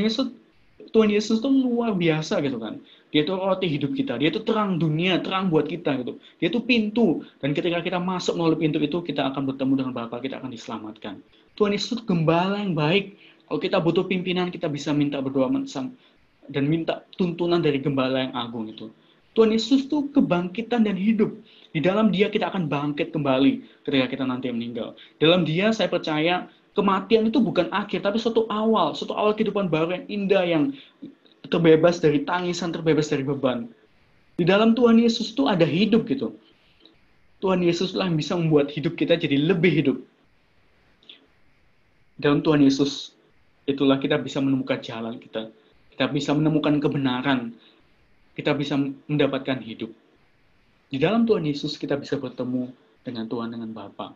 Tuhan Yesus itu luar biasa gitu kan. Dia itu roti hidup kita. Dia itu terang dunia, terang buat kita gitu. Dia itu pintu. Dan ketika kita masuk melalui pintu itu, kita akan bertemu dengan Bapa, kita akan diselamatkan. Tuhan Yesus itu gembala yang baik. Kalau kita butuh pimpinan, kita bisa minta berdoa dan minta tuntunan dari gembala yang agung itu. Tuhan Yesus itu kebangkitan dan hidup. Di dalam Dia kita akan bangkit kembali ketika kita nanti meninggal. Dalam Dia saya percaya kematian itu bukan akhir, tapi suatu awal kehidupan baru yang indah, yang terbebas dari tangisan, terbebas dari beban. Di dalam Tuhan Yesus itu ada hidup gitu. Tuhan Yesuslah yang bisa membuat hidup kita jadi lebih hidup. Dalam Tuhan Yesus itulah kita bisa menemukan jalan kita. Kita bisa menemukan kebenaran. Kita bisa mendapatkan hidup. Di dalam Tuhan Yesus kita bisa bertemu dengan Tuhan, dengan Bapa.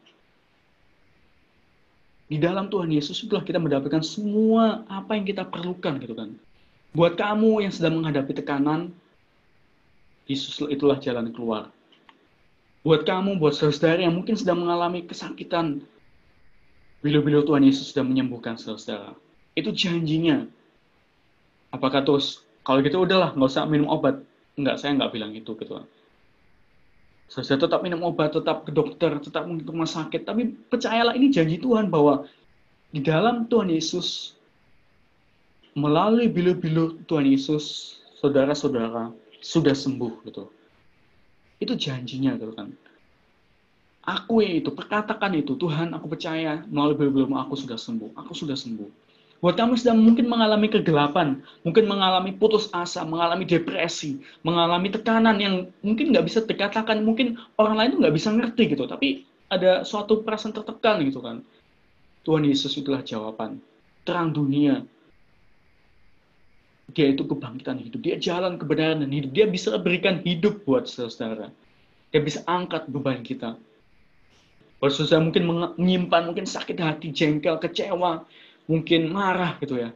Di dalam Tuhan Yesus itulah kita mendapatkan semua apa yang kita perlukan gitu kan. Buat kamu yang sedang menghadapi tekanan, Yesus itulah jalan keluar. Buat kamu, buat saudara yang mungkin sedang mengalami kesakitan, bila-bila Tuhan Yesus sudah menyembuhkan saudara. Itu janjinya. Apakah terus, kalau gitu udahlah, nggak usah minum obat. Enggak, saya nggak bilang itu gitu. Saudara tetap minum obat, tetap ke dokter, tetap ke rumah sakit. Tapi percayalah, ini janji Tuhan bahwa Di dalam Tuhan Yesus, melalui bilu-bilu Tuhan Yesus, saudara-saudara sudah sembuh gitu. Itu janjinya gitu kan. Akui itu, perkatakan itu, Tuhan aku percaya melalui bilu-bilu aku sudah sembuh, aku sudah sembuh. Buat kamu sedang mungkin mengalami kegelapan, mungkin mengalami putus asa, mengalami depresi, mengalami tekanan yang mungkin nggak bisa dikatakan, mungkin orang lain tuh nggak bisa ngerti gitu, tapi ada suatu perasaan tertekan gitu kan. Tuhan Yesus itulah jawaban. Terang dunia. Dia itu kebangkitan hidup. Dia jalan kebenaran dan hidup. Dia bisa berikan hidup buat saudara. Dia bisa angkat beban kita. Kalau saudara mungkin menyimpan, mungkin sakit hati, jengkel, kecewa, mungkin marah gitu ya.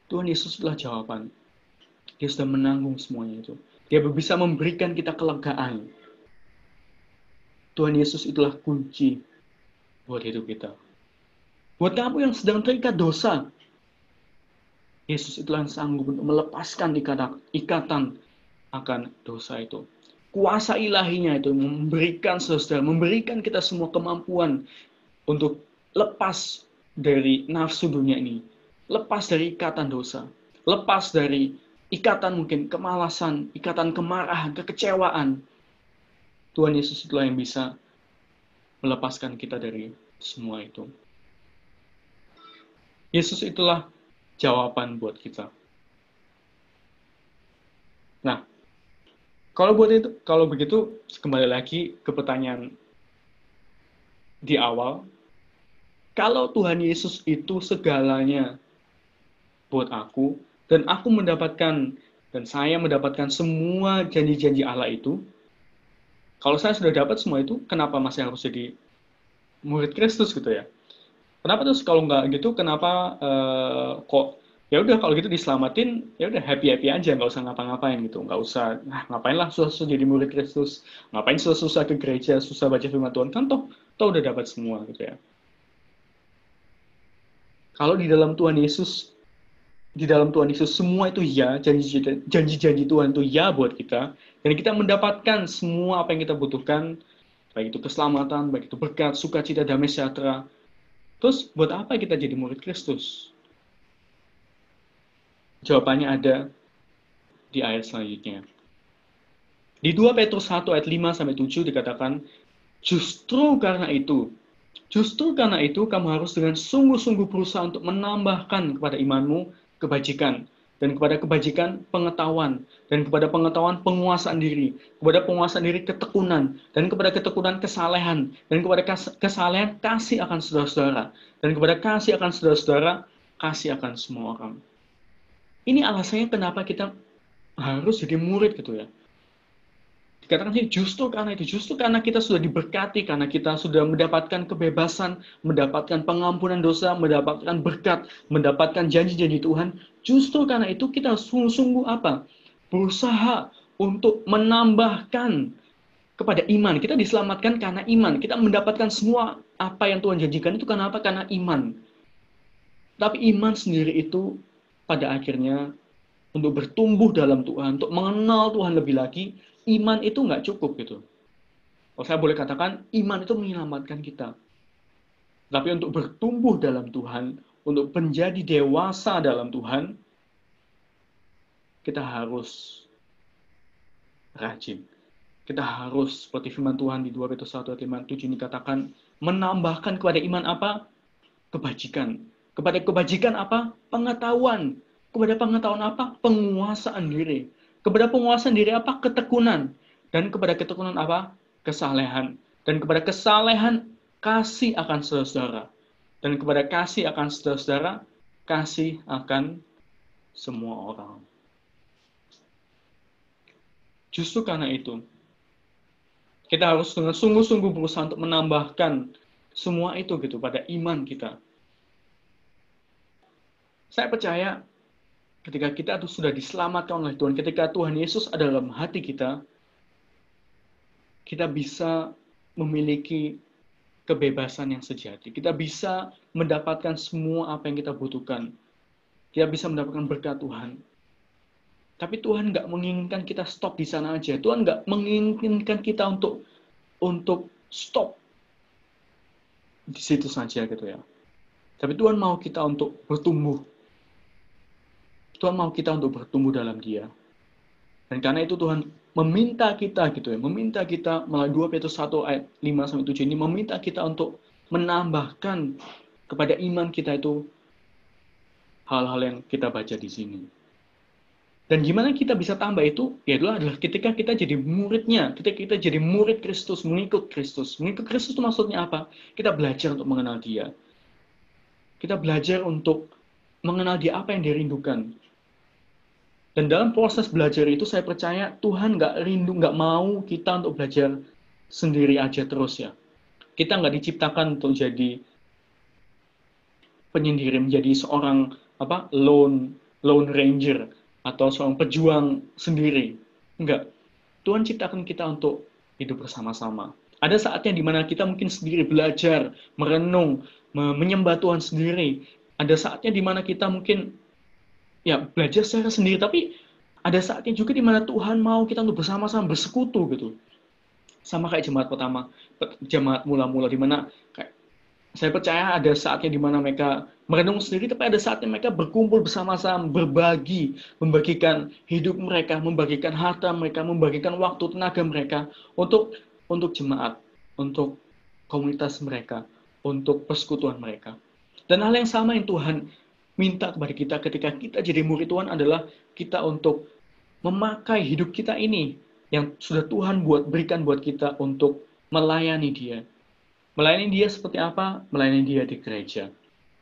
Tuhan Yesus itulah jawaban. Dia sudah menanggung semuanya itu. Dia bisa memberikan kita kelegaan. Tuhan Yesus itulah kunci buat hidup kita. Buat kamu yang sedang terikat dosa, Yesus itulah yang sanggup untuk melepaskan ikatan akan dosa itu. Kuasa ilahinya itu memberikan saudara, memberikan kita semua kemampuan untuk lepas dari nafsu dunia ini. Lepas dari ikatan dosa. Lepas dari ikatan mungkin kemalasan, ikatan kemarahan, kekecewaan. Tuhan Yesus itulah yang bisa melepaskan kita dari semua itu. Yesus itulah jawaban buat kita. Nah, kalau begitu kembali lagi ke pertanyaan di awal. Kalau Tuhan Yesus itu segalanya buat aku dan aku mendapatkan dan saya mendapatkan semua janji-janji Allah itu, kalau saya sudah dapat semua itu, kenapa masih harus jadi murid Kristus gitu ya? Kenapa terus kalau nggak gitu, kenapa kok ya udah kalau gitu diselamatin, ya udah happy happy aja, nggak usah ngapa-ngapain gitu, nggak usah, ngapain lah susah-susah jadi murid Kristus, ngapain susah-susah ke gereja, susah baca firman Tuhan, kan toh udah dapat semua gitu ya. Kalau di dalam Tuhan Yesus semua itu ya, janji-janji Tuhan itu ya buat kita, dan kita mendapatkan semua apa yang kita butuhkan, baik itu keselamatan, baik itu berkat, sukacita, damai sejahtera. Terus buat apa kita jadi murid Kristus? Jawabannya ada di ayat selanjutnya. Di 2 Petrus 1 ayat 5 sampai 7 dikatakan, justru karena itu kamu harus dengan sungguh-sungguh berusaha untuk menambahkan kepada imanmu kebajikan, dan kepada kebajikan pengetahuan, dan kepada pengetahuan penguasaan diri, kepada penguasaan diri ketekunan, dan kepada ketekunan kesalehan, dan kepada kesalehan kasih akan saudara-saudara, dan kepada kasih akan saudara-saudara, kasih akan semua orang. Ini alasannya kenapa kita harus jadi murid gitu ya. Dikatakan sih justru karena kita sudah diberkati, karena kita sudah mendapatkan kebebasan, mendapatkan pengampunan dosa, mendapatkan berkat, mendapatkan janji-janji Tuhan. Justru karena itu kita sungguh-sungguh apa? Berusaha untuk menambahkan kepada iman. Kita diselamatkan karena iman. Kita mendapatkan semua apa yang Tuhan janjikan itu karena apa? Karena iman. Tapi iman sendiri itu pada akhirnya untuk bertumbuh dalam Tuhan, untuk mengenal Tuhan lebih lagi, iman itu nggak cukup gitu. Kalau saya boleh katakan, iman itu menyelamatkan kita. Tapi untuk bertumbuh dalam Tuhan, untuk menjadi dewasa dalam Tuhan, kita harus rajin. Kita harus, seperti firman Tuhan di 2 Petrus 1 ayat 5-7 ini katakan, menambahkan kepada iman apa? Kebajikan. Kepada kebajikan apa? Pengetahuan. Kepada pengetahuan apa? Penguasaan diri. Kepada penguasaan diri apa? Ketekunan. Dan kepada ketekunan apa? Kesalehan. Dan kepada kesalehan, kasih akan saudara-saudara. Dan kepada kasih akan saudara-saudara, kasih akan semua orang. Justru karena itu, kita harus dengan sungguh-sungguh berusaha untuk menambahkan semua itu gitu pada iman kita. Saya percaya ketika kita sudah diselamatkan oleh Tuhan, ketika Tuhan Yesus ada dalam hati kita, kita bisa memiliki kebebasan yang sejati. Kita bisa mendapatkan semua apa yang kita butuhkan. Kita bisa mendapatkan berkat Tuhan. Tapi Tuhan nggak menginginkan kita stop di sana aja. Tuhan nggak menginginkan kita untuk stop di situ saja gitu ya. Tapi Tuhan mau kita untuk bertumbuh. Tuhan mau kita untuk bertumbuh dalam Dia. Dan karena itu Tuhan meminta kita gitu ya, meminta kita melalui 2 Petrus 1 ayat 5 sampai 7 ini meminta kita untuk menambahkan kepada iman kita itu hal-hal yang kita baca di sini. Dan gimana kita bisa tambah itu? Ya itu adalah ketika kita jadi muridnya, ketika kita jadi murid Kristus, mengikut Kristus. Mengikut Kristus itu maksudnya apa? Kita belajar untuk mengenal Dia. Kita belajar untuk mengenal Dia, apa yang Dia rindukan. Dan dalam proses belajar itu saya percaya Tuhan nggak mau kita untuk belajar sendiri aja terus ya. Kita nggak diciptakan untuk jadi penyendiri, menjadi seorang lone ranger atau seorang pejuang sendiri. Enggak. Tuhan ciptakan kita untuk hidup bersama-sama. Ada saatnya di mana kita mungkin sendiri belajar, merenung, menyembah Tuhan sendiri. Ada saatnya di mana kita mungkin ya belajar secara sendiri, tapi ada saatnya juga di mana Tuhan mau kita untuk bersama-sama bersekutu gitu. Sama kayak jemaat pertama, jemaat mula-mula di mana saya percaya ada saatnya di mana mereka merenung sendiri, tapi ada saatnya mereka berkumpul bersama-sama, berbagi, membagikan hidup mereka, membagikan harta mereka, membagikan waktu, tenaga mereka untuk jemaat, untuk komunitas mereka, untuk persekutuan mereka. Dan hal yang sama yang Tuhan minta kepada kita ketika kita jadi murid Tuhan adalah kita untuk memakai hidup kita ini yang sudah Tuhan berikan buat kita untuk melayani Dia. Melayani Dia seperti apa? Melayani Dia di gereja,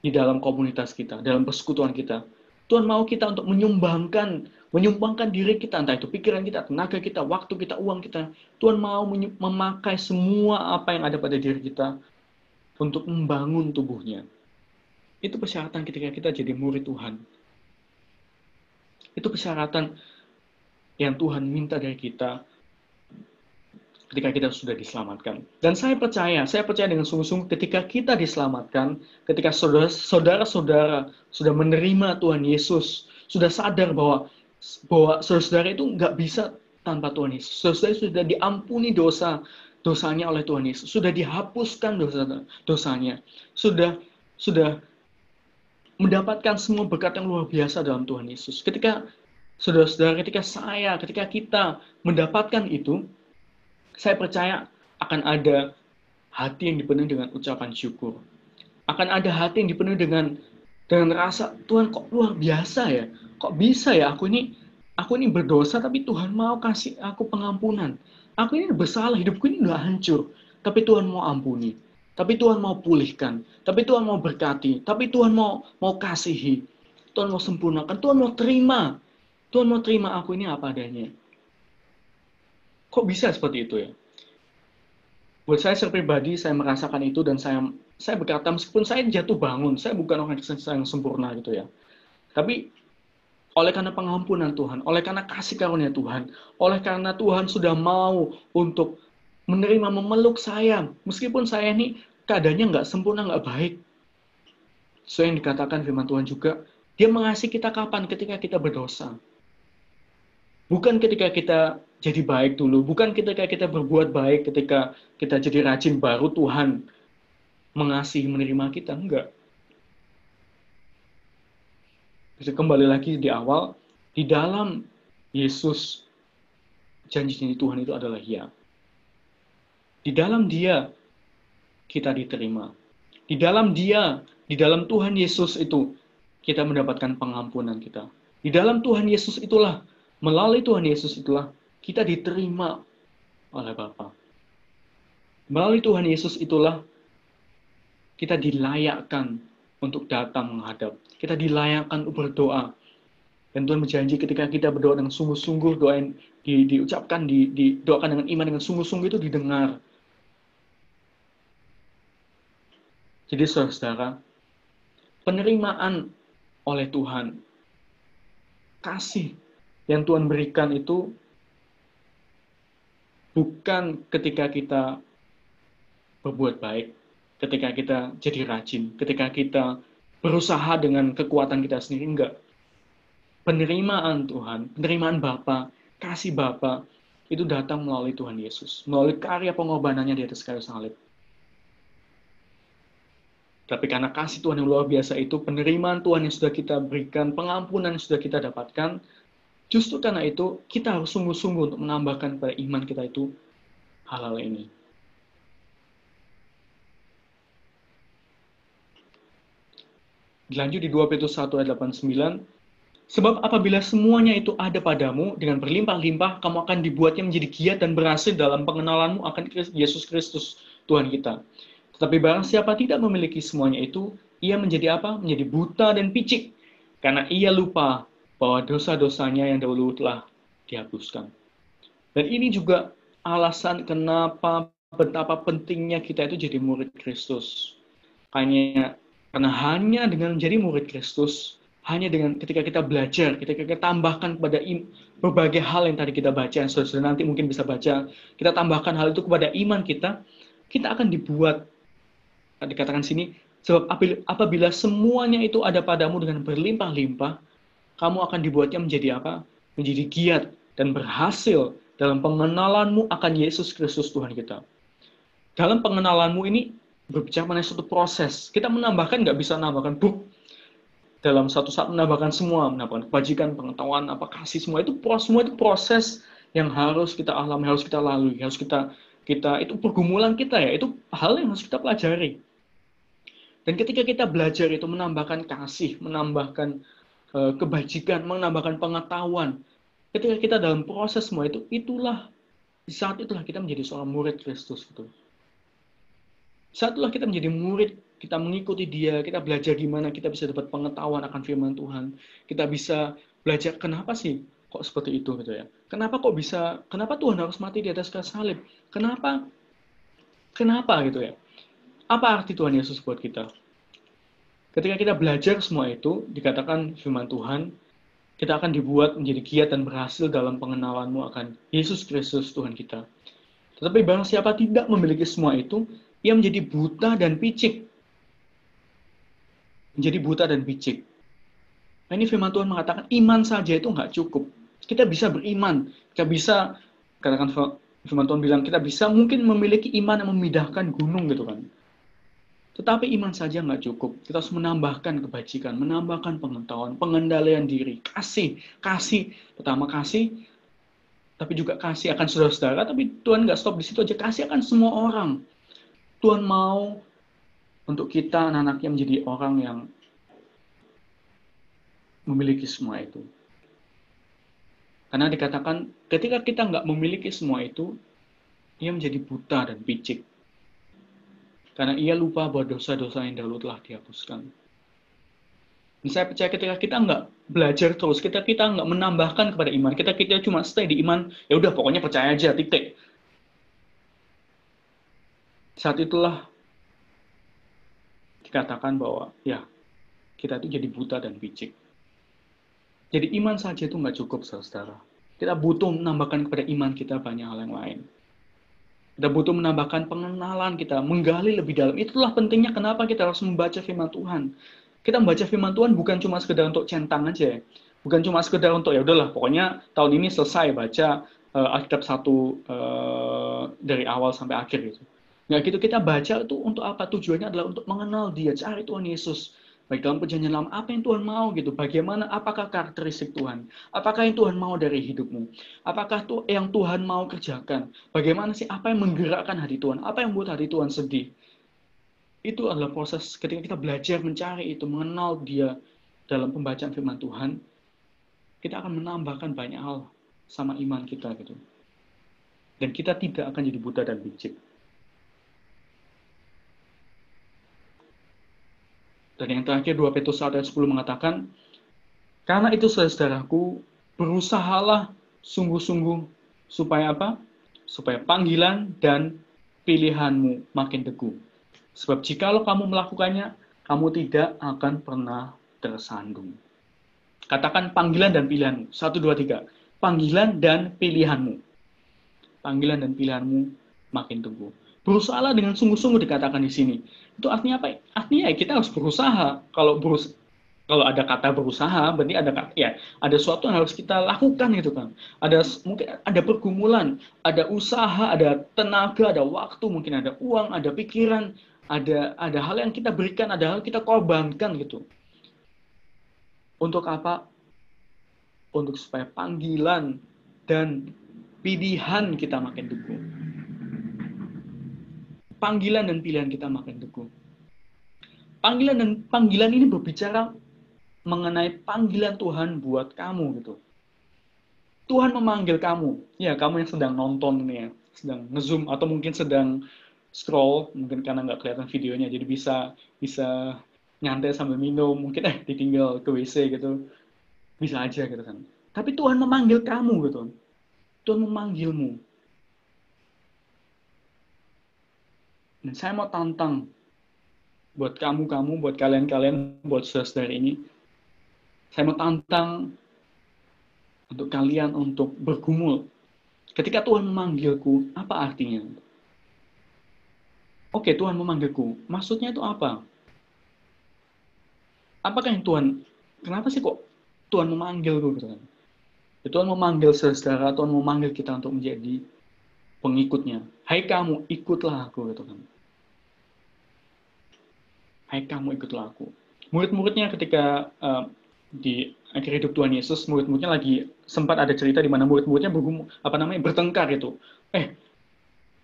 di dalam komunitas kita, dalam persekutuan kita. Tuhan mau kita untuk menyumbangkan diri kita, entah itu pikiran kita, tenaga kita, waktu kita, uang kita. Tuhan mau memakai semua apa yang ada pada diri kita untuk membangun tubuhnya. Itu persyaratan ketika kita jadi murid Tuhan. Itu persyaratan yang Tuhan minta dari kita ketika kita sudah diselamatkan. Dan saya percaya dengan sungguh-sungguh ketika kita diselamatkan, ketika saudara-saudara sudah menerima Tuhan Yesus, sudah sadar bahwa saudara-saudara itu nggak bisa tanpa Tuhan Yesus. Saudara sudah diampuni dosanya oleh Tuhan Yesus, sudah dihapuskan dosanya, sudah mendapatkan semua berkat yang luar biasa dalam Tuhan Yesus. Ketika saudara-saudara, ketika kita mendapatkan itu, saya percaya akan ada hati yang dipenuhi dengan ucapan syukur. Akan ada hati yang dipenuhi dengan rasa, Tuhan kok luar biasa ya? Kok bisa ya aku ini berdosa tapi Tuhan mau kasih aku pengampunan. Aku ini bersalah, hidupku ini udah hancur, tapi Tuhan mau ampuni. Tapi Tuhan mau pulihkan, tapi Tuhan mau berkati, tapi Tuhan mau kasihi. Tuhan mau sempurnakan, Tuhan mau terima. Tuhan mau terima aku ini apa adanya. Kok bisa seperti itu ya? Buat saya secara pribadi, saya merasakan itu dan saya berkata, meskipun saya jatuh bangun, saya bukan orang yang sempurna gitu ya. Tapi oleh karena pengampunan Tuhan, oleh karena kasih karunia Tuhan, oleh karena Tuhan sudah mau untuk menerima, memeluk saya, meskipun saya ini keadaannya nggak sempurna, nggak baik. So yang dikatakan firman Tuhan juga, Dia mengasihi kita kapan? Ketika kita berdosa. Bukan ketika kita jadi baik dulu, bukan ketika kita berbuat baik, ketika kita jadi rajin baru Tuhan mengasihi, menerima kita, enggak. Bisa kembali lagi di awal, di dalam Yesus, janji Tuhan itu adalah ya. Di dalam Dia, kita diterima. Di dalam Dia, di dalam Tuhan Yesus itu, kita mendapatkan pengampunan kita. Di dalam Tuhan Yesus itulah, melalui Tuhan Yesus itulah, kita diterima oleh Bapa. Melalui Tuhan Yesus itulah, kita dilayakkan untuk datang menghadap. Kita dilayakkan untuk berdoa. Dan Tuhan berjanji ketika kita berdoa dengan sungguh-sungguh, doa yang diucapkan, didoakan dengan iman, dengan sungguh-sungguh itu didengar. Jadi saudara, penerimaan oleh Tuhan, kasih yang Tuhan berikan itu bukan ketika kita berbuat baik, ketika kita jadi rajin, ketika kita berusaha dengan kekuatan kita sendiri, enggak. Penerimaan Tuhan, penerimaan Bapa, kasih Bapa, itu datang melalui Tuhan Yesus, melalui karya pengorbanannya di atas kayu salib. Tapi karena kasih Tuhan yang luar biasa itu, penerimaan Tuhan yang sudah kita berikan, pengampunan yang sudah kita dapatkan, justru karena itu kita harus sungguh-sungguh untuk menambahkan pada iman kita itu hal-hal ini. Dilanjut di 2 Petrus 1 ayat 89, sebab apabila semuanya itu ada padamu, dengan berlimpah-limpah, kamu akan dibuatnya menjadi giat dan berhasil dalam pengenalanmu akan Yesus Kristus, Tuhan kita. Tetapi barang siapa tidak memiliki semuanya itu, ia menjadi apa? Menjadi buta dan picik, karena ia lupa bahwa dosa-dosanya yang dahulu telah dihapuskan. Dan ini juga alasan kenapa betapa pentingnya kita itu jadi murid Kristus. Karena hanya dengan menjadi murid Kristus, hanya dengan ketika kita belajar, ketika kita tambahkan kepada berbagai hal yang tadi kita baca, yang saudara nanti mungkin bisa baca, kita tambahkan hal itu kepada iman kita, kita akan dibuat, dikatakan sini, sebab apabila semuanya itu ada padamu dengan berlimpah-limpah, kamu akan dibuatnya menjadi apa? Menjadi giat dan berhasil dalam pengenalanmu akan Yesus Kristus Tuhan kita. Dalam pengenalanmu ini berbicara mengenai suatu proses. Kita menambahkan, nggak bisa menambahkan book dalam satu saat menambahkan semua, menambahkan kebajikan, pengetahuan, apa kasih, semua itu proses yang harus kita alami, harus kita lalui, harus kita itu pergumulan kita ya, itu hal yang harus kita pelajari. Dan ketika kita belajar itu menambahkan kasih, menambahkan kebajikan, menambahkan pengetahuan, ketika kita dalam proses semua itu, di saat itulah kita menjadi seorang murid Kristus gitu. Saat itulah kita menjadi murid, kita mengikuti Dia, kita belajar gimana kita bisa dapat pengetahuan akan firman Tuhan. Kita bisa belajar kenapa sih kok seperti itu gitu ya. Kenapa Tuhan harus mati di atas kayu salib? Kenapa gitu ya? Apa arti Tuhan Yesus buat kita? Ketika kita belajar semua itu, dikatakan firman Tuhan, kita akan dibuat menjadi giat dan berhasil dalam pengenalanmu akan Yesus Kristus Tuhan kita. Tetapi barang siapa tidak memiliki semua itu, ia menjadi buta dan picik. Menjadi buta dan picik. Nah, ini firman Tuhan mengatakan iman saja itu nggak cukup. Kita bisa beriman. Kita bisa, katakan firman Tuhan bilang, kita bisa mungkin memiliki iman yang memindahkan gunung gitu kan. Tetapi iman saja nggak cukup. Kita harus menambahkan kebajikan, menambahkan pengetahuan, pengendalian diri, kasih. Pertama kasih, tapi juga kasih akan saudara-saudara. Tapi Tuhan nggak stop di situ aja. Kasih akan semua orang. Tuhan mau untuk kita, anak-anaknya menjadi orang yang memiliki semua itu. Karena dikatakan, ketika kita nggak memiliki semua itu, ia menjadi buta dan picik. Karena ia lupa bahwa dosa-dosa yang dahulu telah dihapuskan. Dan saya percaya ketika kita nggak belajar terus, kita nggak menambahkan kepada iman, kita cuma stay di iman, ya udah pokoknya percaya aja, titik. Saat itulah dikatakan bahwa ya kita itu jadi buta dan picik. Jadi iman saja itu nggak cukup, saudara. Kita butuh menambahkan kepada iman kita banyak hal yang lain. Kita butuh menambahkan pengenalan kita, menggali lebih dalam. Itulah pentingnya kenapa kita harus membaca firman Tuhan. Kita membaca firman Tuhan bukan cuma sekedar untuk centang aja, bukan cuma sekedar untuk ya udahlah pokoknya tahun ini selesai baca Alkitab 1 dari awal sampai akhir gitu. Nggak gitu, kita baca itu untuk apa? Tujuannya adalah untuk mengenal Dia, cari Tuhan Yesus. Baik dalam perjanjian lama, apa yang Tuhan mau gitu. Bagaimana, apakah karakteristik Tuhan? Apakah yang Tuhan mau dari hidupmu? Apakah yang Tuhan mau kerjakan? Bagaimana sih, apa yang menggerakkan hati Tuhan? Apa yang membuat hati Tuhan sedih? Itu adalah proses ketika kita belajar mencari itu, mengenal Dia dalam pembacaan firman Tuhan, kita akan menambahkan banyak hal sama iman kita gitu. Dan kita tidak akan jadi buta dan picik. Dan yang terakhir 2 Petrus 1 ayat 10 mengatakan, karena itu saudaraku, berusahalah sungguh-sungguh supaya apa? Supaya panggilan dan pilihanmu makin teguh. Sebab jikalau kamu melakukannya, kamu tidak akan pernah tersandung. Katakan panggilan dan pilihanmu. 1, 2, 3. Panggilan dan pilihanmu. Panggilan dan pilihanmu makin teguh. Berusahalah dengan sungguh-sungguh dikatakan di sini. Itu artinya apa? Artinya ya kita harus berusaha. Kalau ada kata berusaha, berarti ada sesuatu yang harus kita lakukan gitu kan. Mungkin ada pergumulan, ada usaha, ada tenaga, ada waktu, mungkin ada uang, ada pikiran, Ada hal yang kita berikan, ada hal yang kita korbankan gitu. Untuk apa? Untuk supaya panggilan dan pilihan kita makin teguh. Panggilan dan pilihan kita makin teguh. Panggilan ini berbicara mengenai panggilan Tuhan buat kamu gitu. Tuhan memanggil kamu. Ya, kamu yang sedang nonton ini ya, sedang ngezoom atau mungkin sedang scroll, mungkin karena nggak kelihatan videonya, jadi bisa nyantai sambil minum, mungkin ditinggal ke WC gitu, bisa aja gitu kan. Tapi Tuhan memanggil kamu gitu. Tuhan memanggilmu. Dan saya mau tantang buat kamu, buat kalian, buat saudara ini. Saya mau tantang untuk kalian untuk bergumul. Ketika Tuhan memanggilku, apa artinya? Oke, Tuhan memanggilku. Maksudnya itu apa? Apakah yang kenapa sih kok Tuhan memanggilku gitu kan? Tuhan memanggil saudara, Tuhan memanggil kita untuk menjadi pengikutnya. Hai kamu, ikutlah aku gitu kan. Hai kamu, ikutlah aku. Murid-muridnya ketika di akhir hidup Tuhan Yesus, murid-muridnya lagi sempat ada cerita di mana murid-muridnya bertengkar gitu.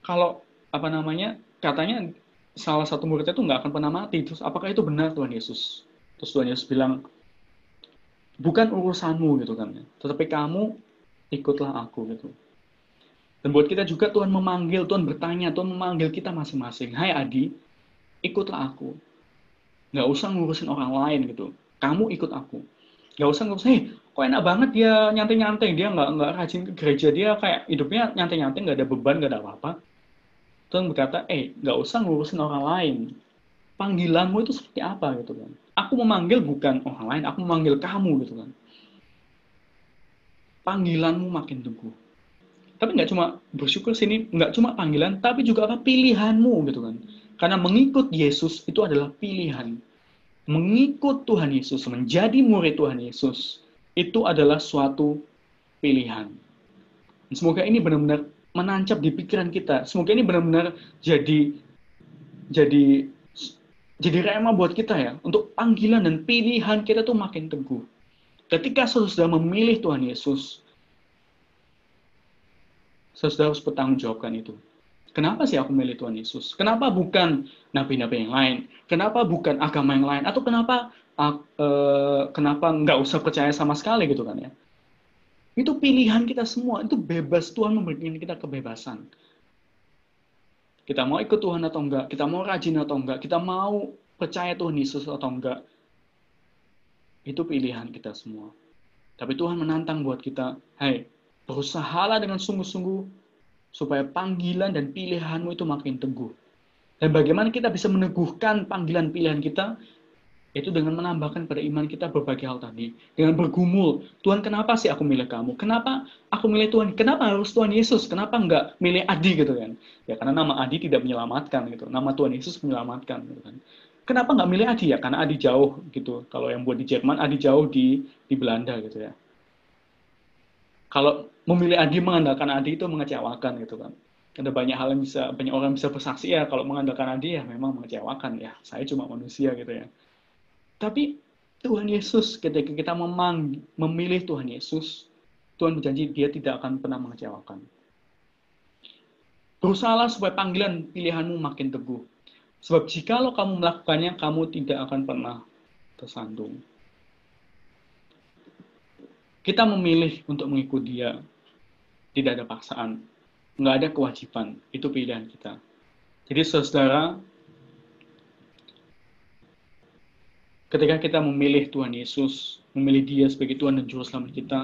Kalau katanya salah satu muridnya itu nggak akan pernah mati. Terus apakah itu benar Tuhan Yesus? Terus Tuhan Yesus bilang, bukan urusanmu gitu kan. Tetapi kamu ikutlah aku gitu. Dan buat kita juga Tuhan memanggil, Tuhan bertanya, Tuhan memanggil kita masing-masing. Hai Adi, ikutlah aku. Nggak usah ngurusin orang lain gitu. Kamu ikut aku. Nggak usah ngurusin, kok enak banget dia nyantai-nyantai. Dia nggak rajin ke gereja. Dia kayak hidupnya nyantai-nyantai, nggak ada beban, nggak ada apa-apa. Tuhan berkata, nggak usah ngurusin orang lain. Panggilanmu itu seperti apa gitu kan. Aku memanggil bukan orang lain, aku memanggil kamu gitu kan. Panggilanmu makin teguh. Tapi nggak cuma bersyukur sini, nggak cuma panggilan, tapi juga apa pilihanmu gitu kan. Karena mengikut Yesus itu adalah pilihan. Mengikut Tuhan Yesus, menjadi murid Tuhan Yesus, itu adalah suatu pilihan. Dan semoga ini benar-benar menancap di pikiran kita. Semoga ini benar-benar jadi rema buat kita ya. Untuk panggilan dan pilihan kita tuh makin teguh. Ketika saudara memilih Tuhan Yesus, saudara harus bertanggung jawabkan itu. Kenapa sih aku milih Tuhan Yesus? Kenapa bukan nabi-nabi yang lain? Kenapa bukan agama yang lain? Atau kenapa nggak usah percaya sama sekali gitu kan ya? Itu pilihan kita semua. Itu bebas. Tuhan memberikan kita kebebasan. Kita mau ikut Tuhan atau enggak? Kita mau rajin atau enggak? Kita mau percaya Tuhan Yesus atau enggak? Itu pilihan kita semua. Tapi Tuhan menantang buat kita, hai, berusahalah dengan sungguh-sungguh supaya panggilan dan pilihanmu itu makin teguh. Dan bagaimana kita bisa meneguhkan panggilan pilihan kita? Itu dengan menambahkan pada iman kita berbagai hal tadi. Dengan bergumul, Tuhan kenapa sih aku milih kamu? Kenapa aku milih Tuhan? Kenapa harus Tuhan Yesus? Kenapa enggak milih Adi gitu kan? Ya karena nama Adi tidak menyelamatkan gitu. Nama Tuhan Yesus menyelamatkan gitu kan. Kenapa nggak milih Adi ya? Karena Adi jauh gitu. Kalau yang buat di Jerman, Adi jauh di Belanda gitu ya. Kalau memilih Adi, mengandalkan Adi itu mengecewakan gitu kan. Ada banyak orang bisa bersaksi ya kalau mengandalkan Adi ya memang mengecewakan ya. Saya cuma manusia gitu ya. Tapi Tuhan Yesus ketika kita memilih Tuhan Yesus, Tuhan berjanji dia tidak akan pernah mengecewakan. Berusahalah supaya panggilan pilihanmu makin teguh. Sebab jikalau kamu melakukannya, kamu tidak akan pernah tersandung. Kita memilih untuk mengikuti dia. Tidak ada paksaan. Nggak ada kewajiban. Itu pilihan kita. Jadi saudara, ketika kita memilih Tuhan Yesus, memilih dia sebagai Tuhan dan Juru Selamat kita,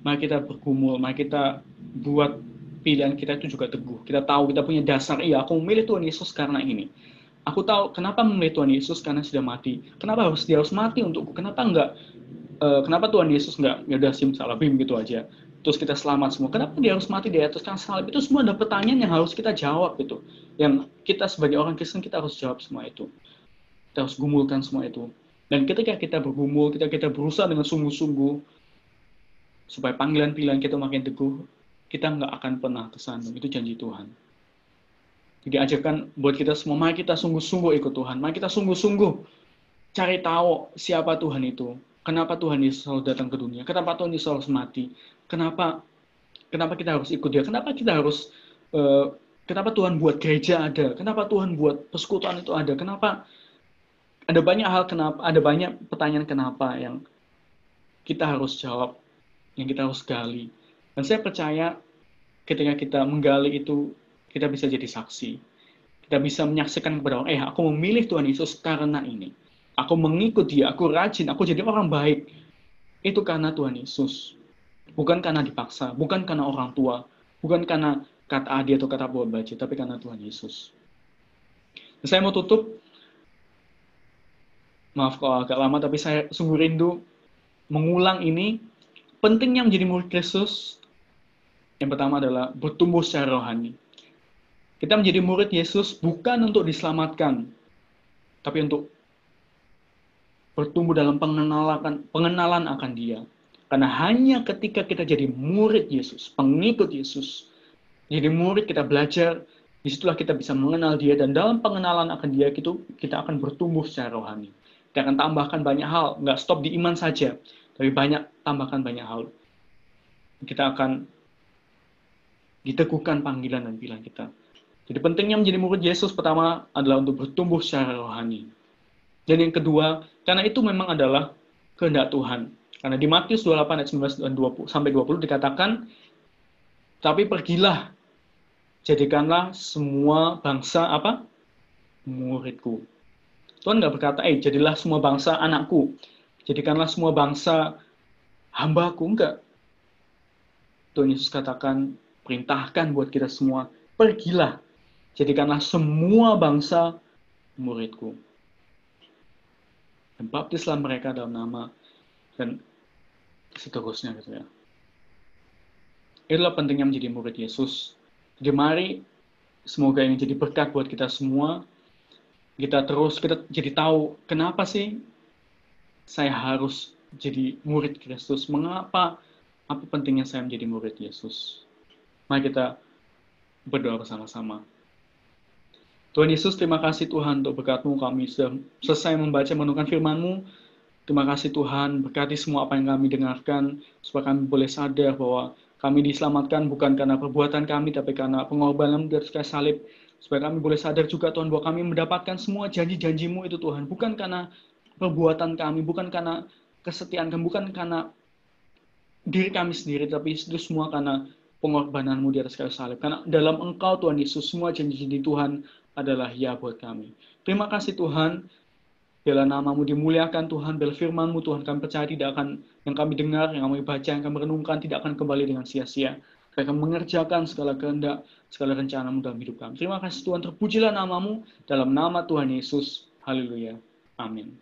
mari kita bergumul, mari kita buat pilihan kita itu juga teguh. Kita tahu, kita punya dasar, iya aku memilih Tuhan Yesus karena ini. Aku tahu kenapa memilih Tuhan Yesus karena sudah mati. Kenapa dia harus mati untukku? Kenapa Tuhan Yesus nggak ya udah simsalabim gitu aja terus kita selamat semua? Kenapa dia harus mati di atas kayu salib? Itu semua ada pertanyaan yang harus kita jawab gitu. Yang kita sebagai orang Kristen kita harus jawab semua itu. Kita harus gumulkan semua itu. Dan ketika kita bergumul, kita berusaha dengan sungguh-sungguh supaya panggilan pilihan kita makin teguh, kita nggak akan pernah tersandung. Itu janji Tuhan. Jadi ajarkan buat kita semua, mari kita sungguh-sungguh ikut Tuhan. Mari kita sungguh-sungguh cari tahu siapa Tuhan itu. Kenapa Tuhan Yesus selalu datang ke dunia? Kenapa Tuhan Yesus harus mati? Kenapa kita harus ikut Dia? Kenapa kita harus kenapa Tuhan buat gereja ada? Kenapa Tuhan buat persekutuan itu ada? Kenapa ada banyak hal kenapa? Ada banyak pertanyaan kenapa yang kita harus jawab, yang kita harus gali. Dan saya percaya ketika kita menggali itu, kita bisa jadi saksi. Kita bisa menyaksikan kepada orang, aku memilih Tuhan Yesus karena ini. Aku mengikut Dia, aku rajin, aku jadi orang baik. Itu karena Tuhan Yesus. Bukan karena dipaksa, bukan karena orang tua, bukan karena kata Adi atau kata buat baca, tapi karena Tuhan Yesus. Dan saya mau tutup, maaf kalau agak lama, tapi saya sungguh rindu mengulang ini. Pentingnya menjadi murid Kristus, yang pertama adalah bertumbuh secara rohani. Kita menjadi murid Yesus bukan untuk diselamatkan, tapi untuk bertumbuh dalam pengenalan akan Dia. Karena hanya ketika kita jadi murid Yesus, pengikut Yesus, jadi murid kita belajar, disitulah kita bisa mengenal Dia, dan dalam pengenalan akan Dia itu kita akan bertumbuh secara rohani. Kita akan tambahkan banyak hal, nggak stop di iman saja, tapi tambahkan banyak hal. Kita akan diteguhkan panggilan dan pilihan kita. Jadi pentingnya menjadi murid Yesus pertama adalah untuk bertumbuh secara rohani. Dan yang kedua, karena itu memang adalah kehendak Tuhan. Karena di Matius 28 ayat 19 dan 20 sampai 20 dikatakan, tapi pergilah, jadikanlah semua bangsa muridku. Tuhan nggak berkata, jadilah semua bangsa anakku, jadikanlah semua bangsa hambaku, enggak. Tuhan Yesus katakan, perintahkan buat kita semua, pergilah, jadikanlah semua bangsa muridku. Dan baptislah mereka dalam nama, dan seterusnya gitu ya. Itulah pentingnya menjadi murid Yesus. Jadi mari, semoga ini jadi berkat buat kita semua. Kita jadi tahu, kenapa sih saya harus jadi murid Kristus? Apa pentingnya saya menjadi murid Yesus? Mari kita berdoa bersama-sama. Tuhan Yesus, terima kasih Tuhan untuk berkat-Mu. Kami sudah selesai membaca merenungkan firman-Mu. Terima kasih Tuhan, berkati semua apa yang kami dengarkan, supaya kami boleh sadar bahwa kami diselamatkan bukan karena perbuatan kami, tapi karena pengorbanan di atas kayu salib. Supaya kami boleh sadar juga Tuhan, bahwa kami mendapatkan semua janji-janji-Mu itu Tuhan, bukan karena perbuatan kami, bukan karena kesetiaan kami, bukan karena diri kami sendiri, tapi itu semua karena pengorbanan-Mu di atas kayu salib. Karena dalam Engkau Tuhan Yesus, semua janji-janji Tuhan adalah ya buat kami. Terima kasih Tuhan, biarlah nama-Mu dimuliakan Tuhan, biarlah firman-Mu Tuhan, kami percaya tidak akan, yang kami dengar, yang kami baca, yang kami renungkan, tidak akan kembali dengan sia-sia. Kami akan mengerjakan segala kehendak, segala rencana-Mu dalam hidup kami. Terima kasih Tuhan, terpujilah nama-Mu, dalam nama Tuhan Yesus. Haleluya. Amin.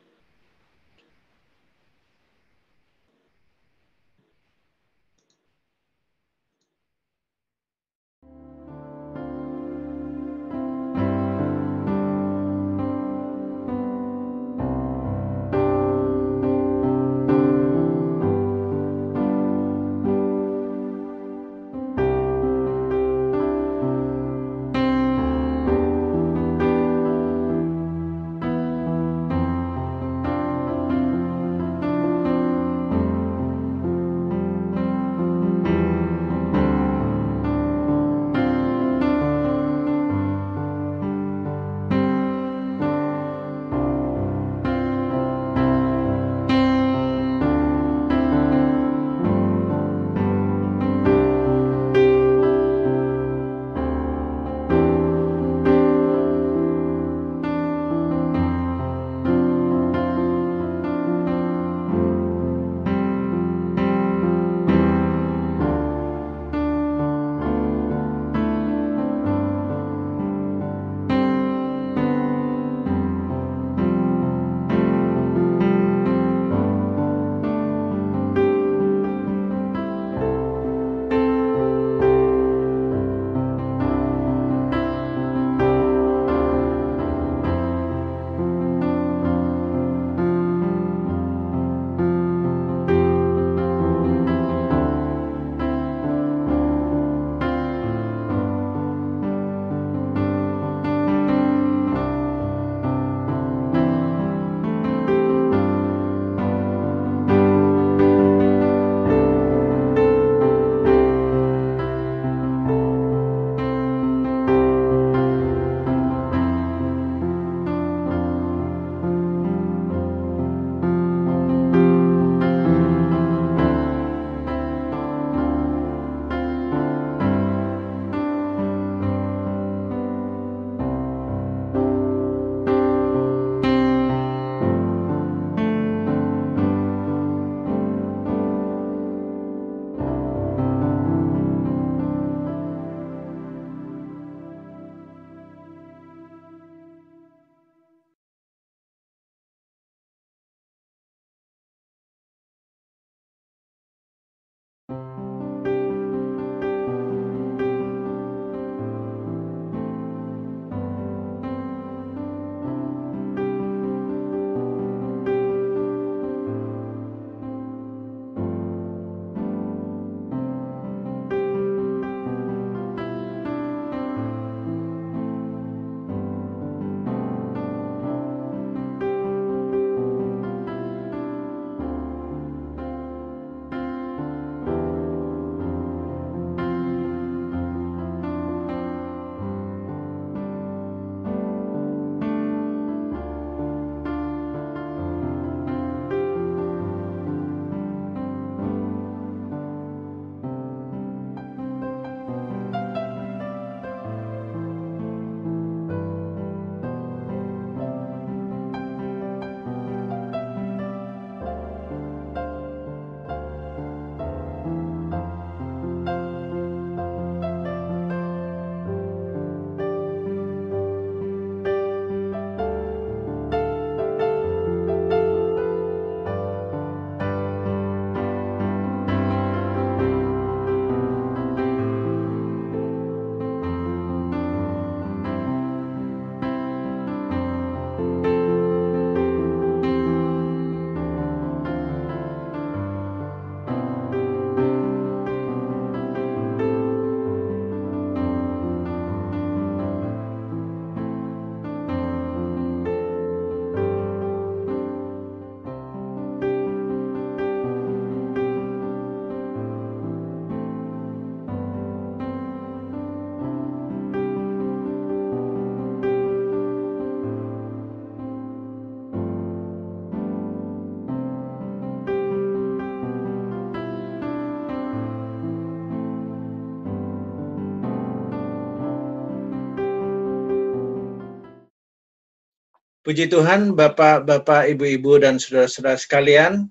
Puji Tuhan, Bapak-bapak, Ibu-ibu, dan saudara-saudara sekalian,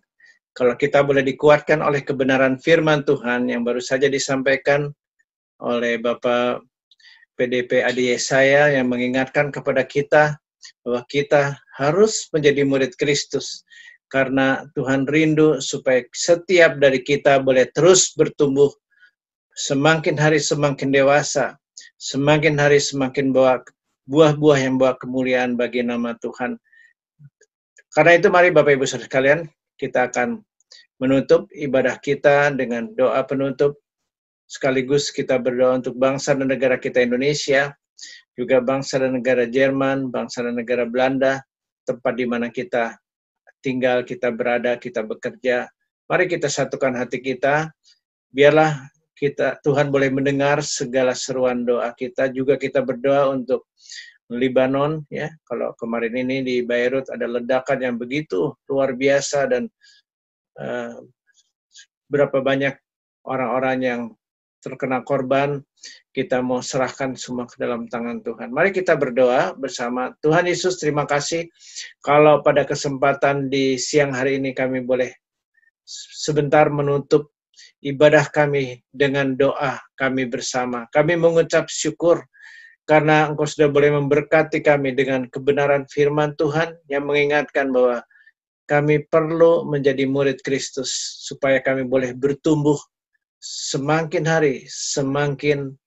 kalau kita boleh dikuatkan oleh kebenaran firman Tuhan yang baru saja disampaikan oleh Bapak PDP Adi Yesaya yang mengingatkan kepada kita bahwa kita harus menjadi murid Kristus karena Tuhan rindu supaya setiap dari kita boleh terus bertumbuh semakin hari semakin dewasa, semakin hari semakin bawa buah-buah yang bawa kemuliaan bagi nama Tuhan. Karena itu mari Bapak Ibu Saudara sekalian, kita akan menutup ibadah kita dengan doa penutup. Sekaligus kita berdoa untuk bangsa dan negara kita Indonesia, juga bangsa dan negara Jerman, bangsa dan negara Belanda, tempat di mana kita tinggal, kita berada, kita bekerja. Mari kita satukan hati kita, biarlah Tuhan boleh mendengar segala seruan doa kita. Juga kita berdoa untuk Lebanon, ya. Kalau kemarin ini di Beirut ada ledakan yang begitu luar biasa dan berapa banyak orang-orang yang terkena korban, kita mau serahkan semua ke dalam tangan Tuhan. Mari kita berdoa bersama. Tuhan Yesus, terima kasih kalau pada kesempatan di siang hari ini kami boleh sebentar menutup ibadah kami dengan doa kami bersama. Kami mengucap syukur karena Engkau sudah boleh memberkati kami dengan kebenaran firman Tuhan yang mengingatkan bahwa kami perlu menjadi murid Kristus supaya kami boleh bertumbuh semakin hari semakin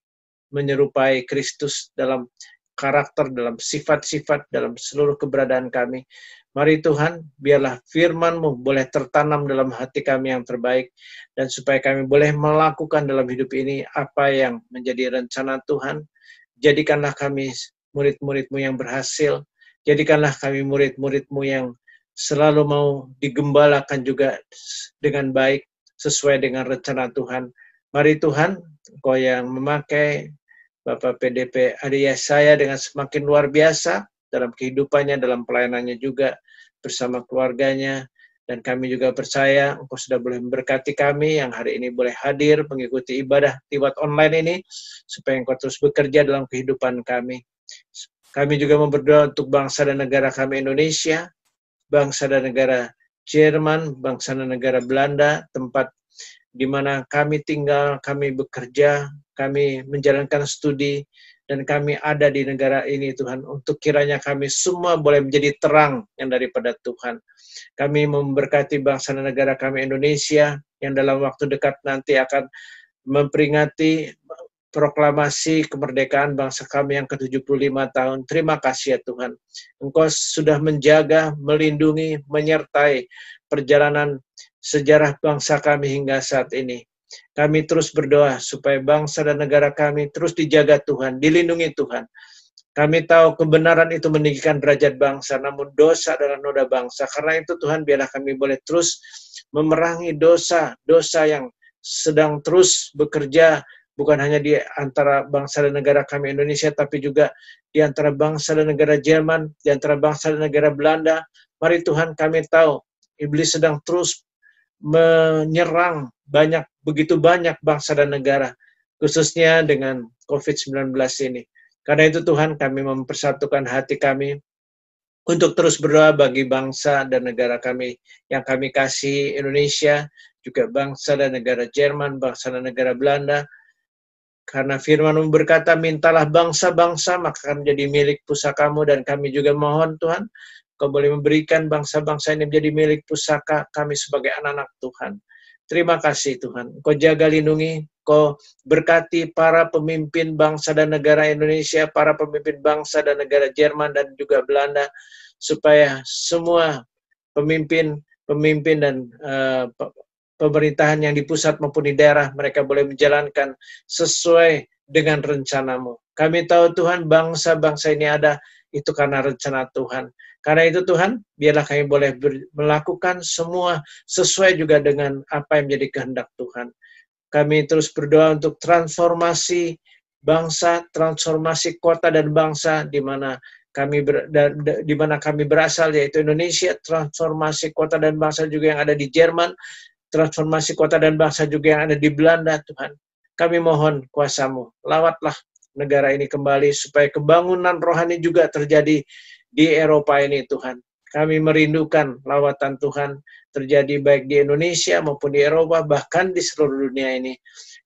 menyerupai Kristus dalam karakter, dalam sifat-sifat, dalam seluruh keberadaan kami. Mari Tuhan, biarlah firman-Mu boleh tertanam dalam hati kami yang terbaik, dan supaya kami boleh melakukan dalam hidup ini apa yang menjadi rencana Tuhan. Jadikanlah kami murid-murid-Mu yang berhasil, jadikanlah kami murid-murid-Mu yang selalu mau digembalakan juga dengan baik, sesuai dengan rencana Tuhan. Mari Tuhan, Engkau yang memakai Bapak PDP Adi Yesaya dengan semakin luar biasa dalam kehidupannya, dalam pelayanannya juga bersama keluarganya. Dan kami juga percaya Engkau sudah boleh memberkati kami yang hari ini boleh hadir mengikuti ibadah lewat online ini, supaya Engkau terus bekerja dalam kehidupan kami. Kami juga mau berdoa untuk bangsa dan negara kami Indonesia, bangsa dan negara Jerman, bangsa dan negara Belanda, tempat di mana kami tinggal, kami bekerja, kami menjalankan studi, dan kami ada di negara ini Tuhan, untuk kiranya kami semua boleh menjadi terang yang daripada Tuhan. Kami memberkati bangsa dan negara kami Indonesia, yang dalam waktu dekat nanti akan memperingati proklamasi kemerdekaan bangsa kami yang ke-75 tahun. Terima kasih ya Tuhan. Engkau sudah menjaga, melindungi, menyertai perjalanan sejarah bangsa kami hingga saat ini. Kami terus berdoa supaya bangsa dan negara kami terus dijaga Tuhan, dilindungi Tuhan. Kami tahu kebenaran itu meninggikan derajat bangsa, namun dosa adalah noda bangsa. Karena itu Tuhan, biarlah kami boleh terus memerangi dosa yang sedang terus bekerja, bukan hanya di antara bangsa dan negara kami Indonesia, tapi juga di antara bangsa dan negara Jerman, di antara bangsa dan negara Belanda. Mari Tuhan, kami tahu iblis sedang terus menyerang begitu banyak bangsa dan negara, khususnya dengan COVID-19 ini. Karena itu Tuhan, kami mempersatukan hati kami untuk terus berdoa bagi bangsa dan negara kami yang kami kasih, Indonesia, juga bangsa dan negara Jerman, bangsa dan negara Belanda. Karena firman-Mu berkata, mintalah bangsa-bangsa, maka akan menjadi milik pusakamu, dan kami juga mohon Tuhan, Kau boleh memberikan bangsa-bangsa ini menjadi milik pusaka kami sebagai anak-anak Tuhan. Terima kasih Tuhan. Kau jaga lindungi, Kau berkati para pemimpin bangsa dan negara Indonesia, para pemimpin bangsa dan negara Jerman dan juga Belanda, supaya semua pemimpin dan pemerintahan yang di pusat maupun di daerah, mereka boleh menjalankan sesuai dengan rencana-Mu. Kami tahu Tuhan, bangsa-bangsa ini ada, itu karena rencana Tuhan. Karena itu Tuhan, biarlah kami boleh melakukan semua sesuai juga dengan apa yang menjadi kehendak Tuhan. Kami terus berdoa untuk transformasi bangsa, transformasi kota dan bangsa di mana kami berasal, yaitu Indonesia, transformasi kota dan bangsa juga yang ada di Jerman, transformasi kota dan bangsa juga yang ada di Belanda, Tuhan. Kami mohon kuasa-Mu, lawatlah negara ini kembali supaya kebangunan rohani juga terjadi di Eropa ini Tuhan. Kami merindukan lawatan Tuhan terjadi baik di Indonesia maupun di Eropa, bahkan di seluruh dunia ini.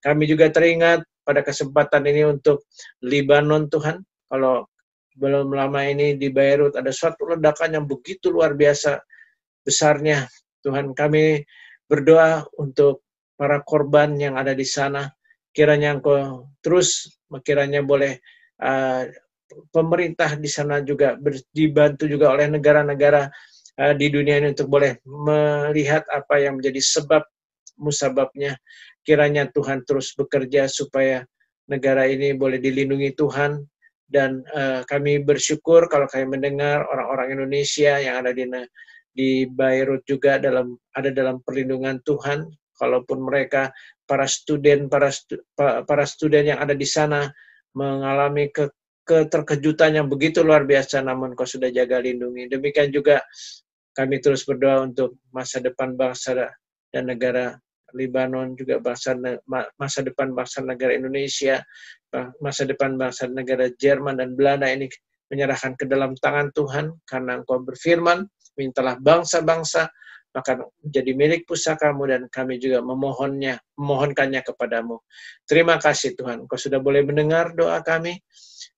Kami juga teringat pada kesempatan ini untuk Libanon Tuhan. Kalau belum lama ini di Beirut ada suatu ledakan yang begitu luar biasa besarnya. Tuhan, kami berdoa untuk para korban yang ada di sana. Kiranya Engkau terus, kiranya boleh pemerintah di sana juga dibantu juga oleh negara-negara di dunia ini untuk boleh melihat apa yang menjadi sebab musababnya. Kiranya Tuhan terus bekerja supaya negara ini boleh dilindungi Tuhan. Dan kami bersyukur kalau kami mendengar orang-orang Indonesia yang ada di Beirut juga ada dalam perlindungan Tuhan. Kalaupun mereka para student yang ada di sana mengalami keterkejutan yang begitu luar biasa, namun Kau sudah jaga lindungi. Demikian juga kami terus berdoa untuk masa depan bangsa dan negara Libanon, juga masa depan bangsa negara Indonesia, masa depan bangsa negara Jerman dan Belanda ini menyerahkan ke dalam tangan Tuhan, karena Engkau berfirman, mintalah bangsa-bangsa maka menjadi milik pusakamu, dan kami juga memohonkannya kepadamu. Terima kasih Tuhan, Engkau sudah boleh mendengar doa kami.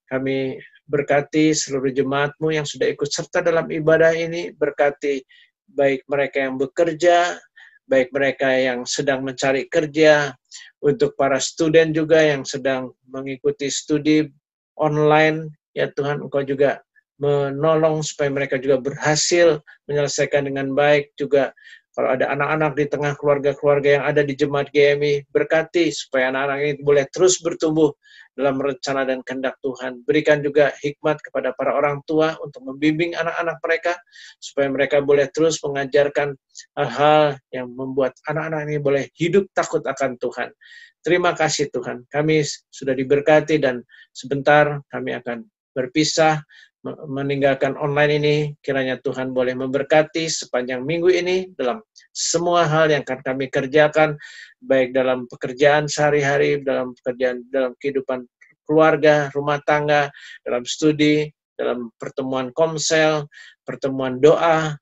Kami berkati seluruh jemaat-Mu yang sudah ikut serta dalam ibadah ini, berkati baik mereka yang bekerja, baik mereka yang sedang mencari kerja, untuk para student juga yang sedang mengikuti studi online, ya Tuhan, Engkau juga menolong supaya mereka juga berhasil menyelesaikan dengan baik. Juga kalau ada anak-anak di tengah keluarga-keluarga yang ada di jemaat GMI, berkati supaya anak-anak ini boleh terus bertumbuh dalam rencana dan kehendak Tuhan. Berikan juga hikmat kepada para orang tua untuk membimbing anak-anak mereka, supaya mereka boleh terus mengajarkan hal-hal yang membuat anak-anak ini boleh hidup takut akan Tuhan. Terima kasih Tuhan, kami sudah diberkati dan sebentar kami akan berpisah meninggalkan online ini. Kiranya Tuhan boleh memberkati sepanjang minggu ini dalam semua hal yang akan kami kerjakan, baik dalam pekerjaan sehari-hari, dalam kehidupan keluarga, rumah tangga, dalam studi, dalam pertemuan komsel, pertemuan doa,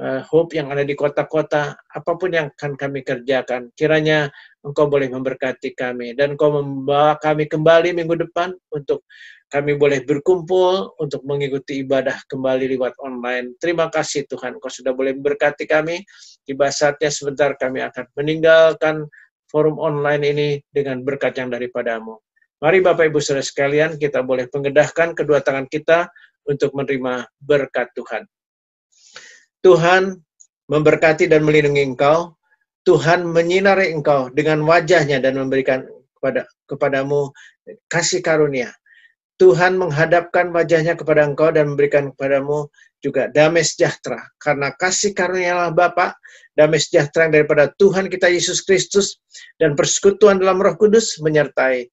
Hope yang ada di kota-kota, apapun yang akan kami kerjakan, kiranya Engkau boleh memberkati kami, dan Engkau membawa kami kembali minggu depan untuk kami boleh berkumpul untuk mengikuti ibadah kembali lewat online. Terima kasih Tuhan, Engkau sudah boleh memberkati kami. Tiba saatnya sebentar kami akan meninggalkan forum online ini dengan berkat yang daripadamu. Mari Bapak Ibu Saudara sekalian, kita boleh mengedahkan kedua tangan kita untuk menerima berkat Tuhan. Tuhan memberkati dan melindungi engkau. Tuhan menyinari engkau dengan wajahnya dan memberikan kepadamu kasih karunia. Tuhan menghadapkan wajahnya kepada engkau dan memberikan kepadamu juga damai sejahtera. Karena kasih karunia Bapa, damai sejahtera yang daripada Tuhan kita Yesus Kristus, dan persekutuan dalam Roh Kudus menyertai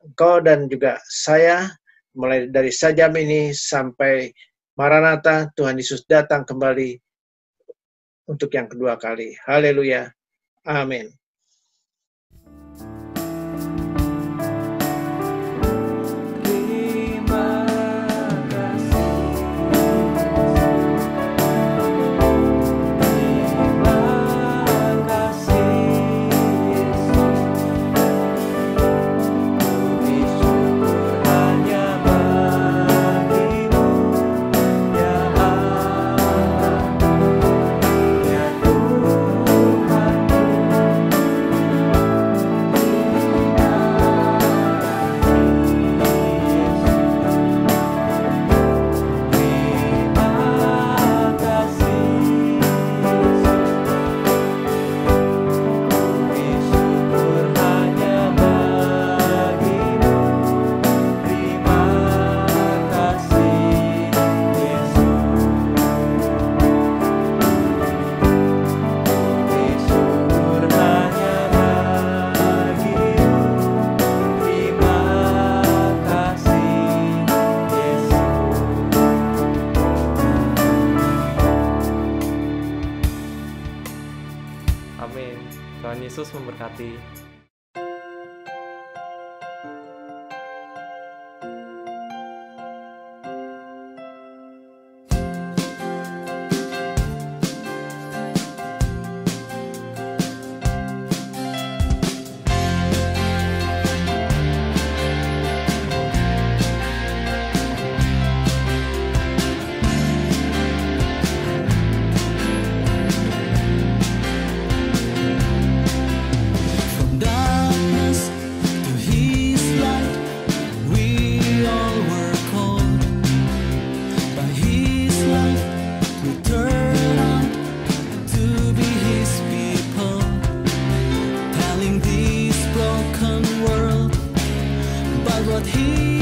engkau dan juga saya, mulai dari sajam ini sampai Maranatha, Tuhan Yesus datang kembali untuk yang kedua kali. Haleluya. Amin. Amin. Tuhan Yesus memberkati. hidup.